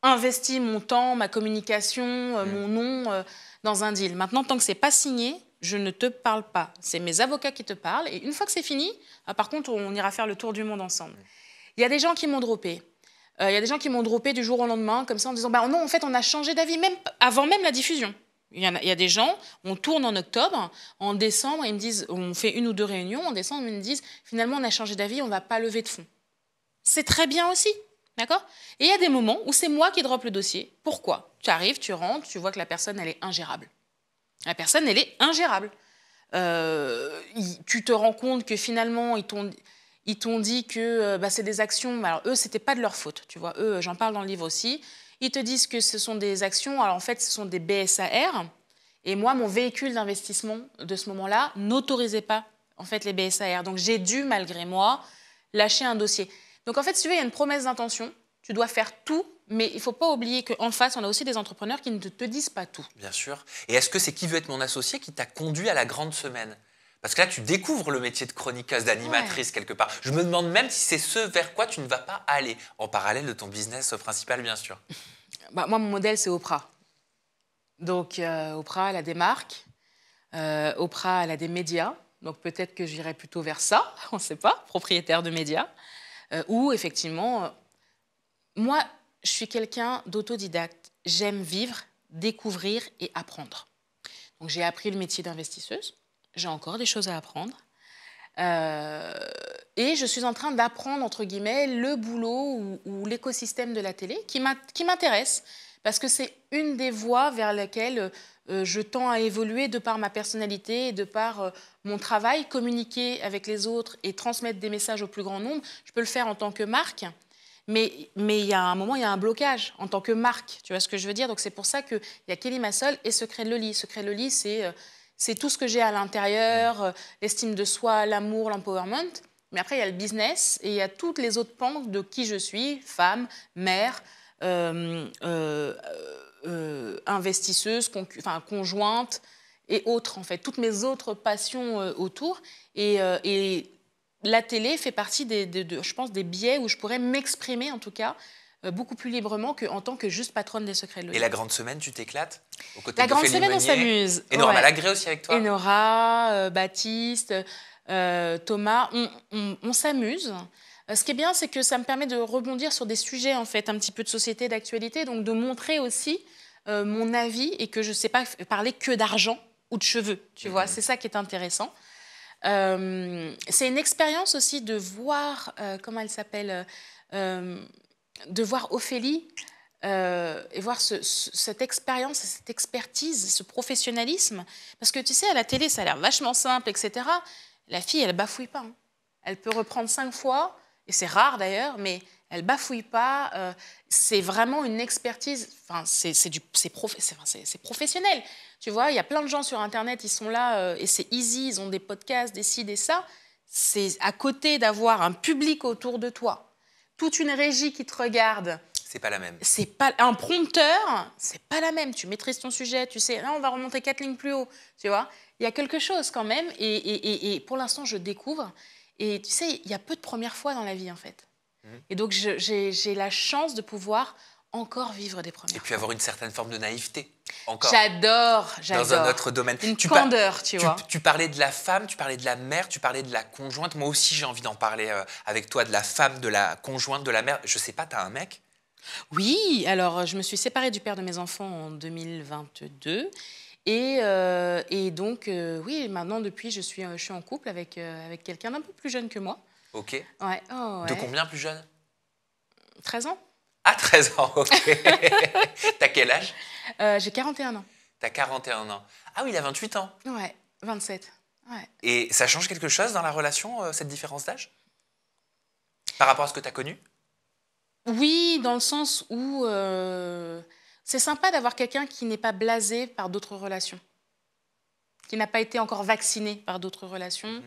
investi mon temps, ma communication, mon nom dans un deal. Maintenant, tant que c'est pas signé, je ne te parle pas. C'est mes avocats qui te parlent. Et une fois que c'est fini, par contre, on ira faire le tour du monde ensemble. Il y a des gens qui m'ont droppé. Il y a des gens qui m'ont droppé du jour au lendemain, comme ça, en disant bah, non, en fait, on a changé d'avis, même avant même la diffusion. Il y a des gens, on tourne en octobre, en décembre, ils me disent, on fait 1 ou 2 réunions, en décembre, ils me disent finalement, on a changé d'avis, on ne va pas lever de fonds. C'est très bien aussi. D'accord? Et il y a des moments où c'est moi qui droppe le dossier. Pourquoi? Tu arrives, tu rentres, tu vois que la personne, elle est ingérable. La personne, elle est ingérable. Tu te rends compte que finalement, ils t'ont dit que c'est des actions. Alors, eux, ce n'était pas de leur faute. Tu vois, eux, j'en parle dans le livre aussi. Ils te disent que ce sont des actions. Alors, en fait, ce sont des BSAR. Et moi, mon véhicule d'investissement de ce moment-là n'autorisait pas en fait, les BSAR. Donc, j'ai dû, malgré moi, lâcher un dossier. Donc, en fait, si tu veux, il y a une promesse d'intention. Tu dois faire tout, mais il ne faut pas oublier qu'en face, on a aussi des entrepreneurs qui ne te disent pas tout. Bien sûr. Et est-ce que c'est Qui veut être mon associé qui t'a conduit à la grande semaine? Parce que là, tu découvres le métier de chroniqueuse, d'animatrice quelque part. Je me demande même si c'est ce vers quoi tu ne vas pas aller, en parallèle de ton business principal, bien sûr. Moi, mon modèle, c'est Oprah. Donc, Oprah, elle a des marques. Oprah, elle a des médias. Donc, peut-être que j'irai plutôt vers ça, on ne sait pas, propriétaire de médias. Ou, effectivement, moi, je suis quelqu'un d'autodidacte. J'aime vivre, découvrir et apprendre. Donc, j'ai appris le métier d'investisseuse. J'ai encore des choses à apprendre. et je suis en train d'apprendre, entre guillemets, le boulot ou l'écosystème de la télé qui m'intéresse, parce que c'est une des voies vers lesquelles je tends à évoluer de par ma personnalité et de par mon travail, communiquer avec les autres et transmettre des messages au plus grand nombre. Je peux le faire en tant que marque, mais il y a un moment, il y a un blocage en tant que marque, tu vois ce que je veux dire? Donc c'est pour ça qu'il y a Kelly Massol et Secret de Loli. Secret de Loli, c'est tout ce que j'ai à l'intérieur, l'estime de soi, l'amour, l'empowerment. Mais après, il y a le business et il y a toutes les autres pans de qui je suis, femme, mère, investisseuse, conjointe et autres, en fait. Toutes mes autres passions autour. Et la télé fait partie, je pense, des biais où je pourrais m'exprimer, en tout cas, beaucoup plus librement qu'en tant que juste patronne des Secrets de Loli. Et la grande semaine, tu t'éclates aux côtés La de grande Ophélie semaine, on Meunier. s'amuse. Et Nora Ouais. Malagré aussi avec toi. Et Nora, Baptiste, Thomas, on s'amuse. Ce qui est bien, c'est que ça me permet de rebondir sur des sujets, en fait, un petit peu de société, d'actualité, donc de montrer aussi mon avis et que je ne sais pas parler que d'argent ou de cheveux, tu vois. C'est ça qui est intéressant. C'est une expérience aussi de voir, comment elle s'appelle, de voir Ophélie et voir cette expérience, cette expertise, ce professionnalisme. Parce que tu sais, à la télé, ça a l'air vachement simple, etc. La fille, elle bafouille pas. Hein. Elle peut reprendre 5 fois, et c'est rare d'ailleurs, mais elle bafouille pas. C'est vraiment une expertise. Enfin, c'est professionnel. Tu vois, il y a plein de gens sur Internet, ils sont là et c'est easy, ils ont des podcasts, des ci, des ça. C'est à côté d'avoir un public autour de toi, toute une régie qui te regarde. C'est pas la même. C'est pas un prompteur, c'est pas la même. Tu maîtrises ton sujet, tu sais, là, on va remonter 4 lignes plus haut, tu vois. Il y a quelque chose quand même, et pour l'instant, je découvre. Et tu sais, il y a peu de premières fois dans la vie, en fait. Et donc, j'ai la chance de pouvoir encore vivre des premières fois. Et puis avoir une certaine forme de naïveté, encore. J'adore. Dans un autre domaine. Une candeur, tu vois. Tu parlais de la femme, tu parlais de la mère, tu parlais de la conjointe. Moi aussi, j'ai envie d'en parler avec toi, de la femme, de la conjointe, de la mère. Je sais pas, t'as un mec? Oui, alors je me suis séparée du père de mes enfants en 2022. Et donc, oui, maintenant, depuis, je suis en couple avec quelqu'un d'un peu plus jeune que moi. Ok. Ouais. Oh, ouais. De combien plus jeune? 13 ans. Ah, 13 ans, ok. T'as quel âge? J'ai 41 ans. T'as 41 ans. Ah oui, il a 28 ans. Ouais, 27. Ouais. Et ça change quelque chose dans la relation, cette différence d'âge? Par rapport à ce que t'as connu? Oui, dans le sens où c'est sympa d'avoir quelqu'un qui n'est pas blasé par d'autres relations, qui n'a pas été encore vacciné par d'autres relations.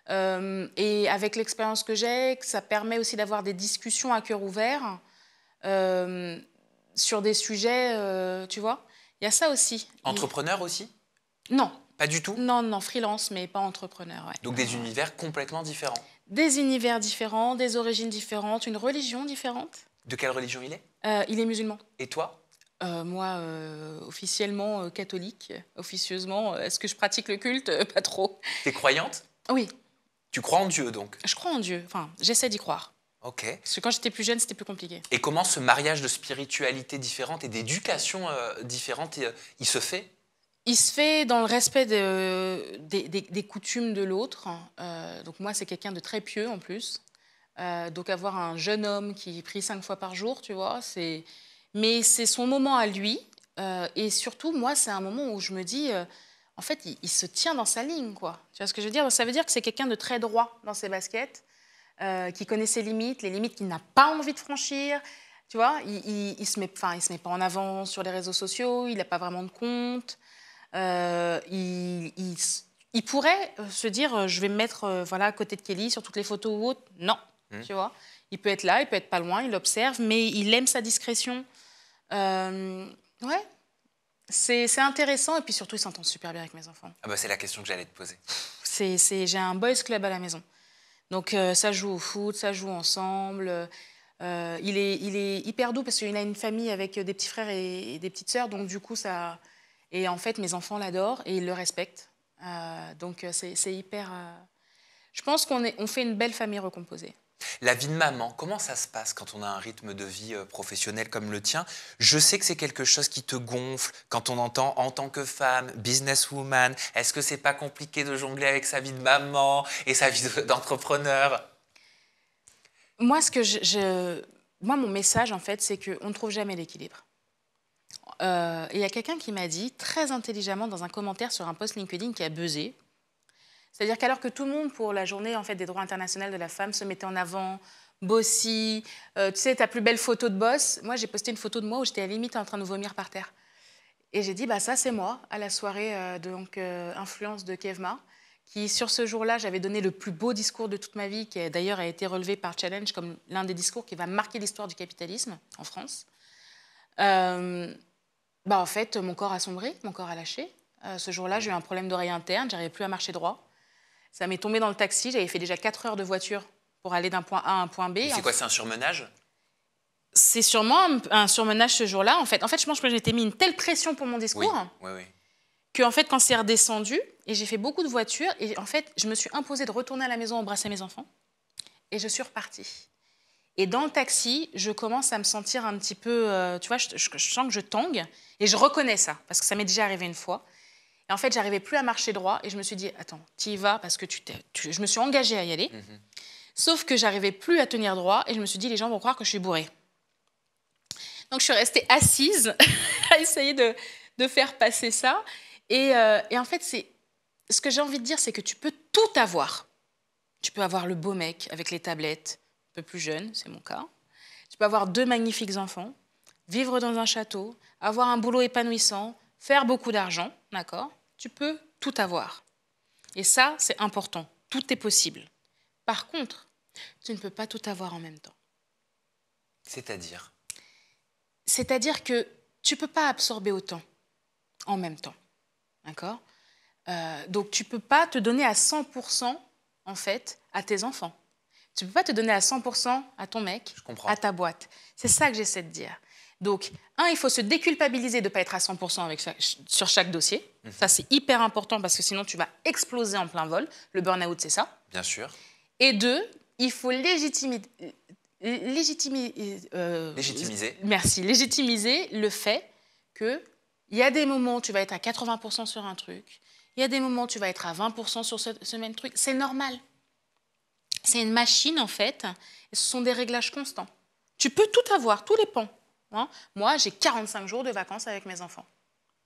Et avec l'expérience que j'ai, ça permet aussi d'avoir des discussions à cœur ouvert sur des sujets, tu vois. Il y a ça aussi. Entrepreneur aussi? Non. Pas du tout? Non, freelance, mais pas entrepreneur. Ouais. Donc des univers complètement différents. Des univers différents, des origines différentes, une religion différente. De quelle religion il est? Il est musulman. Et toi? Moi, officiellement catholique. Officieusement, est-ce que je pratique le culte? Pas trop. T'es croyante? Oui. Tu crois en Dieu, donc? Je crois en Dieu. Enfin, j'essaie d'y croire. Ok. Parce que quand j'étais plus jeune, c'était plus compliqué. Et comment ce mariage de spiritualité différente et d'éducation différente, il se fait? Il se fait dans le respect des coutumes de l'autre. Donc moi, c'est quelqu'un de très pieux en plus. Donc avoir un jeune homme qui prie 5 fois par jour, tu vois, mais c'est son moment à lui. Et surtout, moi, c'est un moment où je me dis, en fait, il se tient dans sa ligne, quoi. Tu vois ce que je veux dire? Ça veut dire que c'est quelqu'un de très droit dans ses baskets, qui connaît ses limites, les limites qu'il n'a pas envie de franchir. Tu vois, il se met pas en avant sur les réseaux sociaux, il n'a pas vraiment de compte. Il pourrait se dire, je vais me mettre voilà, à côté de Kelly sur toutes les photos ou autres. Non, tu vois. Il peut être là, il peut être pas loin, il observe, mais il aime sa discrétion. Ouais, c'est intéressant et puis surtout, il s'entend super bien avec mes enfants. Ah bah c'est la question que j'allais te poser. J'ai un boys club à la maison. Donc ça joue au foot, ça joue ensemble. Il est hyper doux parce qu'il a une famille avec des petits frères et des petites sœurs, donc du coup ça... Et en fait, mes enfants l'adorent et ils le respectent. Donc c'est hyper... Je pense qu'on fait une belle famille recomposée. La vie de maman, comment ça se passe quand on a un rythme de vie professionnel comme le tien? Je sais que c'est quelque chose qui te gonfle quand on entend en tant que femme, businesswoman. Est-ce que c'est pas compliqué de jongler avec sa vie de maman et sa vie d'entrepreneur? Moi, moi, mon message, en fait, c'est qu'on ne trouve jamais l'équilibre. Il y a quelqu'un qui m'a dit, très intelligemment, dans un commentaire sur un post LinkedIn qui a buzzé, c'est-à-dire qu'alors que tout le monde, pour la journée en fait, des droits internationaux de la femme, se mettait en avant, bossy, tu sais, ta plus belle photo de boss, moi, j'ai posté une photo de moi où j'étais à la limite en train de vomir par terre. Et j'ai dit, bah, ça, c'est moi, à la soirée influence de Kevma, qui, sur ce jour-là, j'avais donné le plus beau discours de toute ma vie, qui d'ailleurs a été relevé par Challenge comme l'un des discours qui va marquer l'histoire du capitalisme en France. En fait, mon corps a sombré, mon corps a lâché. Ce jour-là, j'ai eu un problème d'oreille interne, j'arrivais plus à marcher droit. Ça m'est tombé dans le taxi, j'avais fait déjà 4 heures de voiture pour aller d'un point A à un point B. C'est quoi, c'est un surmenage? C'est sûrement un surmenage ce jour-là. En fait, je pense que j'ai mis une telle pression pour mon discours que, en fait, quand c'est redescendu, et j'ai fait beaucoup de voitures, et en fait, je me suis imposée de retourner à la maison embrasser mes enfants, et je suis repartie. Et dans le taxi, je commence à me sentir un petit peu, tu vois, je sens que je tangue, et je reconnais ça, parce que ça m'est déjà arrivé une fois. Et en fait, j'arrivais plus à marcher droit, et je me suis dit, attends, tu y vas, parce que je me suis engagée à y aller. Sauf que j'arrivais plus à tenir droit, et je me suis dit, les gens vont croire que je suis bourrée. Donc, je suis restée assise à essayer de faire passer ça. Et en fait, ce que j'ai envie de dire, c'est que tu peux tout avoir. Tu peux avoir le beau mec avec les tablettes, un peu plus jeune, c'est mon cas. Tu peux avoir 2 magnifiques enfants, vivre dans un château, avoir un boulot épanouissant, faire beaucoup d'argent, d'accord? Tu peux tout avoir. Et ça, c'est important. Tout est possible. Par contre, tu ne peux pas tout avoir en même temps. C'est-à-dire? C'est-à-dire que tu ne peux pas absorber autant en même temps. D'accord? Donc, tu ne peux pas te donner à 100% en fait, à tes enfants. Tu ne peux pas te donner à 100% à ton mec, à ta boîte. C'est ça que j'essaie de dire. Donc, il faut se déculpabiliser de ne pas être à 100% sur chaque dossier. Ça, c'est hyper important parce que sinon, tu vas exploser en plein vol. Le burn-out, c'est ça. Bien sûr. Et 2, il faut légitimiser le fait qu'il y a des moments où tu vas être à 80% sur un truc, il y a des moments où tu vas être à 20% sur ce même truc. C'est normal. C'est une machine, en fait, et ce sont des réglages constants. Tu peux tout avoir, tous les pans. Hein. Moi, j'ai 45 jours de vacances avec mes enfants.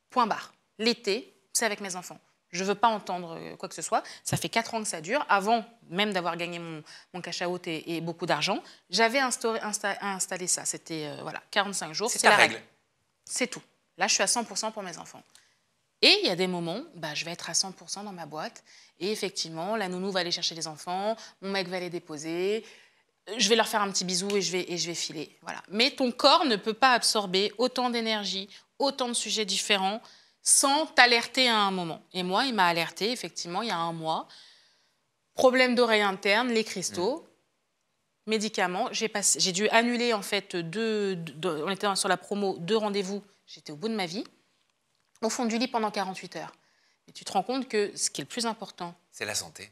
Point barre. L'été, c'est avec mes enfants. Je ne veux pas entendre quoi que ce soit. Ça fait 4 ans que ça dure. Avant même d'avoir gagné mon cash out et beaucoup d'argent, j'avais installé ça. C'était 45 jours. C'est ta règle. C'est tout. Là, je suis à 100% pour mes enfants. Et il y a des moments, je vais être à 100% dans ma boîte. Et effectivement, la nounou va aller chercher les enfants, mon mec va les déposer. Je vais leur faire un petit bisou et je vais filer. Voilà. Mais ton corps ne peut pas absorber autant d'énergie, autant de sujets différents sans t'alerter à un moment. Et moi, il m'a alerté, effectivement, il y a 1 mois. Problème d'oreille interne, les cristaux, médicaments. J'ai dû annuler, en fait, on était sur la promo, 2 rendez-vous. J'étais au bout de ma vie. Au fond du lit pendant 48 heures. Et tu te rends compte que ce qui est le plus important... C'est la santé.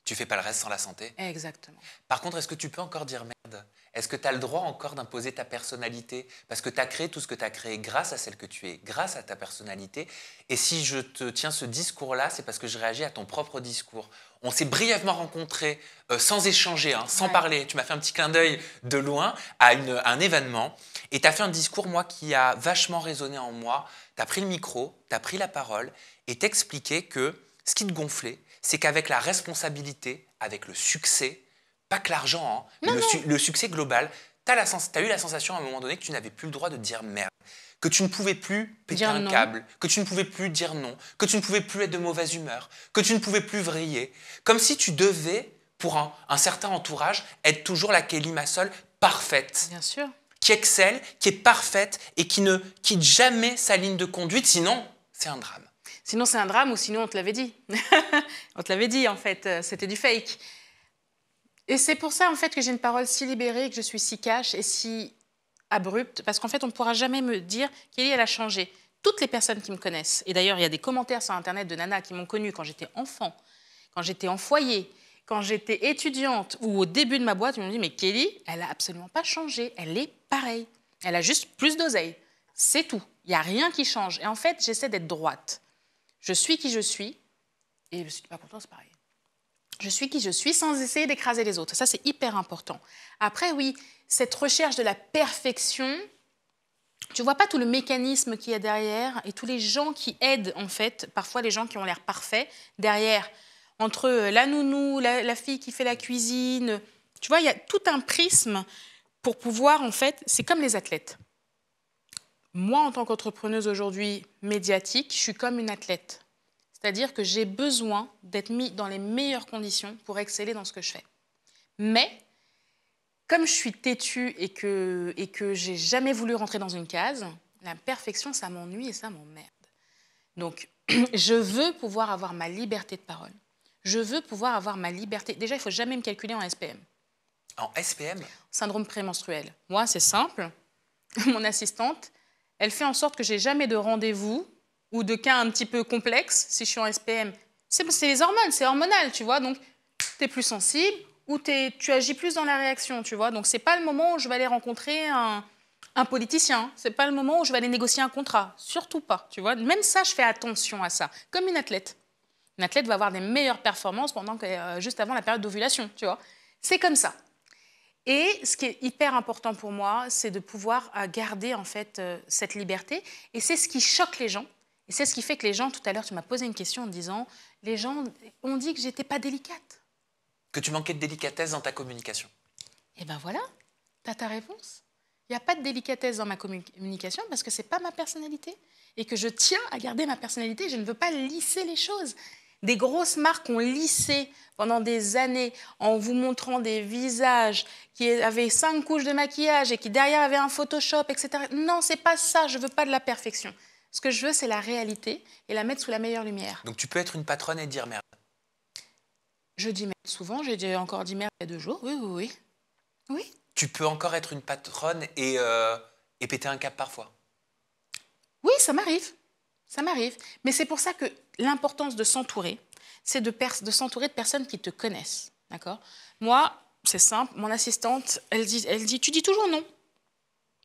Tu fais pas le reste sans la santé. Exactement. Par contre, est-ce que tu peux encore dire merde? Est-ce que tu as le droit encore d'imposer ta personnalité? Parce que tu as créé tout ce que tu as créé grâce à celle que tu es, grâce à ta personnalité. Et si je te tiens ce discours-là, c'est parce que je réagis à ton propre discours. On s'est brièvement rencontrés, sans échanger, sans parler. Tu m'as fait un petit clin d'œil de loin à un événement. Et tu as fait un discours, moi, qui a vachement résonné en moi. Tu as pris le micro, tu as pris la parole et t'expliquais que ce qui te gonflait, c'est qu'avec la responsabilité, avec le succès, pas que l'argent, mais le succès global, tu as eu la sensation à un moment donné que tu n'avais plus le droit de dire merde, que tu ne pouvais plus péter un câble, que tu ne pouvais plus dire non, que tu ne pouvais plus être de mauvaise humeur, que tu ne pouvais plus vriller, comme si tu devais, pour un certain entourage, être toujours la Kelly Massol parfaite. Bien sûr. Qui excelle, qui est parfaite et qui ne quitte jamais sa ligne de conduite, sinon c'est un drame. Sinon c'est un drame ou sinon on te l'avait dit. On te l'avait dit en fait, c'était du fake. Et c'est pour ça en fait que j'ai une parole si libérée, que je suis si cash et si abrupte, parce qu'en fait on ne pourra jamais me dire Kelly elle a changé. Toutes les personnes qui me connaissent, et d'ailleurs il y a des commentaires sur internet de nanas qui m'ont connue quand j'étais enfant, quand j'étais en foyer, quand j'étais étudiante ou au début de ma boîte, ils m'ont dit mais Kelly, elle n'a absolument pas changé, elle est pareille. Elle a juste plus d'oseille. C'est tout. Il n'y a rien qui change. Et en fait, j'essaie d'être droite. Je suis qui je suis et je ne suis pas contente, c'est pareil. Je suis qui je suis sans essayer d'écraser les autres. Ça, c'est hyper important. Après, oui, cette recherche de la perfection, tu ne vois pas tout le mécanisme qu'il y a derrière et tous les gens qui aident, en fait, parfois les gens qui ont l'air parfaits, derrière, entre la nounou, la fille qui fait la cuisine. Tu vois, il y a tout un prisme pour pouvoir, en fait, c'est comme les athlètes. Moi, en tant qu'entrepreneuse aujourd'hui médiatique, je suis comme une athlète. C'est-à-dire que j'ai besoin d'être mis dans les meilleures conditions pour exceller dans ce que je fais. Mais, comme je suis têtue et que j'ai jamais voulu rentrer dans une case, la perfection, ça m'ennuie et ça m'emmerde. Donc, je veux pouvoir avoir ma liberté de parole. Je veux pouvoir avoir ma liberté. Déjà, il ne faut jamais me calculer en SPM. En SPM? Syndrome prémenstruel. Moi, c'est simple. Mon assistante, elle fait en sorte que j'ai jamais de rendez-vous ou de cas un petit peu complexes si je suis en SPM. C'est les hormones, c'est hormonal, tu vois. Donc, tu es plus sensible ou tu agis plus dans la réaction, tu vois. Donc, ce n'est pas le moment où je vais aller rencontrer un politicien. Ce n'est pas le moment où je vais aller négocier un contrat. Surtout pas, tu vois. Même ça, je fais attention à ça. Comme une athlète. Une athlète va avoir des meilleures performances juste avant la période d'ovulation, tu vois. C'est comme ça. Et ce qui est hyper important pour moi, c'est de pouvoir garder en fait cette liberté. Et c'est ce qui choque les gens. Et c'est ce qui fait que les gens, tout à l'heure, tu m'as posé une question en disant, les gens ont dit que j'étais pas délicate. Que tu manquais de délicatesse dans ta communication. Eh ben voilà, tu as ta réponse. Il n'y a pas de délicatesse dans ma communication parce que ce n'est pas ma personnalité. Et que je tiens à garder ma personnalité, je ne veux pas lisser les choses. Des grosses marques ont lissé pendant des années en vous montrant des visages qui avaient 5 couches de maquillage et qui derrière avaient un Photoshop, etc. Non, c'est pas ça, je veux pas de la perfection. Ce que je veux, c'est la réalité et la mettre sous la meilleure lumière. Donc tu peux être une patronne et dire merde. Je dis merde souvent, j'ai encore dit merde il y a 2 jours, oui. Oui. Tu peux encore être une patronne et péter un cap parfois. Oui, ça m'arrive. Ça m'arrive. Mais c'est pour ça que l'importance de s'entourer, c'est de s'entourer de personnes qui te connaissent. D'accord ? Moi, c'est simple, mon assistante, elle dit, tu dis toujours non.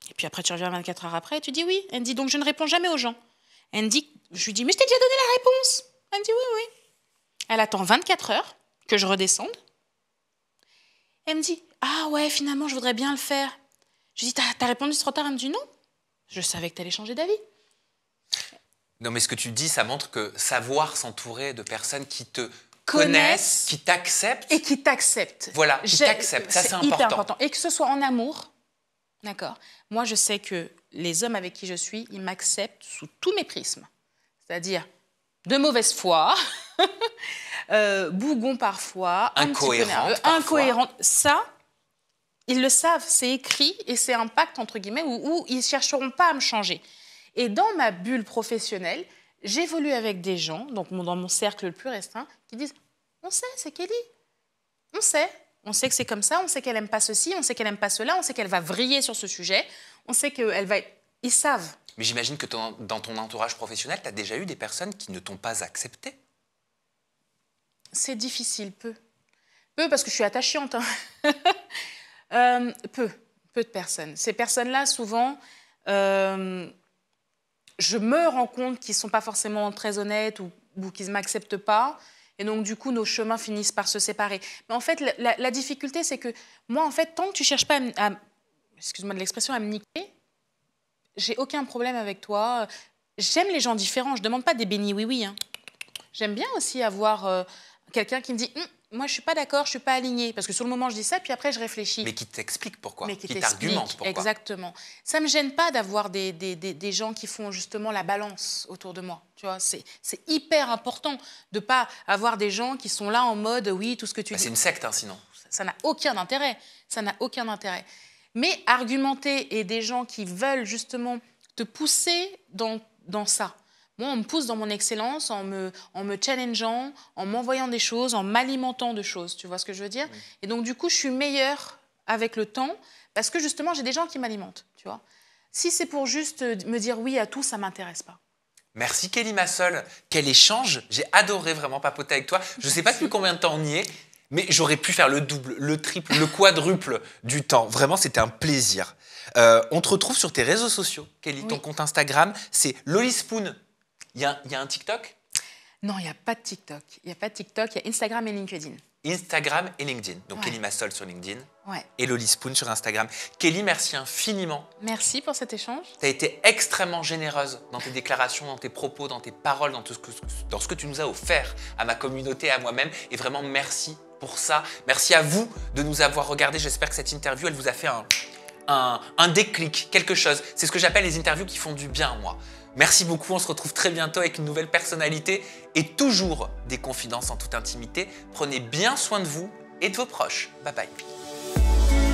Et puis après, tu reviens 24 heures après et tu dis oui. Elle me dit, donc je ne réponds jamais aux gens. Elle me dit, je lui dis, mais je t'ai déjà donné la réponse. Elle me dit, oui. Elle attend 24 heures que je redescende. Elle me dit, ah ouais, finalement, je voudrais bien le faire. Je lui dis, t'as répondu trop tard. Elle me dit, non. Je savais que t'allais changer d'avis. Non, mais ce que tu dis, ça montre que savoir s'entourer de personnes qui te connaissent, qui t'acceptent. Et qui t'acceptent. Voilà, qui t'acceptent. Ça, c'est important. Et que ce soit en amour, d'accord. Moi, je sais que les hommes avec qui je suis, ils m'acceptent sous tous mes prismes. C'est-à-dire de mauvaise foi, bougon parfois, incohérente. Ça, ils le savent, c'est écrit et c'est un pacte, entre guillemets, où ils ne chercheront pas à me changer. Et dans ma bulle professionnelle, j'évolue avec des gens, donc dans mon cercle le plus restreint, qui disent « On sait, c'est Kelly. On sait. On sait que c'est comme ça, on sait qu'elle n'aime pas ceci, on sait qu'elle n'aime pas cela, on sait qu'elle va vriller sur ce sujet, on sait qu'elle va... » Ils savent. Mais j'imagine que dans ton entourage professionnel, tu as déjà eu des personnes qui ne t'ont pas accepté. C'est difficile, peu. Peu parce que je suis attachante. Hein. Peu de personnes. Ces personnes-là, souvent... je me rends compte qu'ils ne sont pas forcément très honnêtes ou qu'ils ne m'acceptent pas. Et donc, du coup, nos chemins finissent par se séparer. Mais en fait, la difficulté, c'est que moi, en fait, tant que tu ne cherches pas excuse-moi de l'expression, à me niquer, j'ai aucun problème avec toi. J'aime les gens différents. Je ne demande pas des bénis oui-oui. Hein. J'aime bien aussi avoir quelqu'un qui me dit moi, je ne suis pas d'accord, je ne suis pas alignée. Parce que sur le moment, je dis ça, puis après, je réfléchis. Mais qui t'explique pourquoi. Mais qui t'argumente pourquoi. Exactement. Ça ne me gêne pas d'avoir des gens qui font justement la balance autour de moi. Tu vois, c'est hyper important de ne pas avoir des gens qui sont là en mode oui, tout ce que tu dis. C'est une secte, hein, sinon. Ça n'a aucun intérêt. Ça n'a aucun intérêt. Mais argumenter et des gens qui veulent justement te pousser dans ça. Moi, on me pousse dans mon excellence en me challengeant, en m'envoyant des choses, en m'alimentant de choses. Tu vois ce que je veux dire? Oui. Et donc, du coup, je suis meilleure avec le temps parce que, justement, j'ai des gens qui m'alimentent. Tu vois? Si c'est pour juste me dire oui à tout, ça ne m'intéresse pas. Merci Kelly Massol. Quel échange. J'ai adoré vraiment papoter avec toi. Je ne sais pas depuis combien de temps on y est, mais j'aurais pu faire le double, le triple, le quadruple du temps. Vraiment, c'était un plaisir. On te retrouve sur tes réseaux sociaux, Kelly. Oui. Ton compte Instagram, c'est Lolispoon. Il y a un TikTok? Non, il n'y a pas de TikTok. Il y a Instagram et LinkedIn. Instagram et LinkedIn. Donc Ouais. Kelly Massol sur LinkedIn Ouais. et Loli Spoon sur Instagram. Kelly, merci infiniment. Merci pour cet échange. Tu as été extrêmement généreuse dans tes déclarations, dans tes propos, dans tes paroles, dans ce que tu nous as offert à ma communauté, à moi-même. Et vraiment, merci pour ça. Merci à vous de nous avoir regardés. J'espère que cette interview, elle vous a fait un déclic, quelque chose. C'est ce que j'appelle les interviews qui font du bien, moi. Merci beaucoup, on se retrouve très bientôt avec une nouvelle personnalité et toujours des confidences en toute intimité. Prenez bien soin de vous et de vos proches. Bye bye.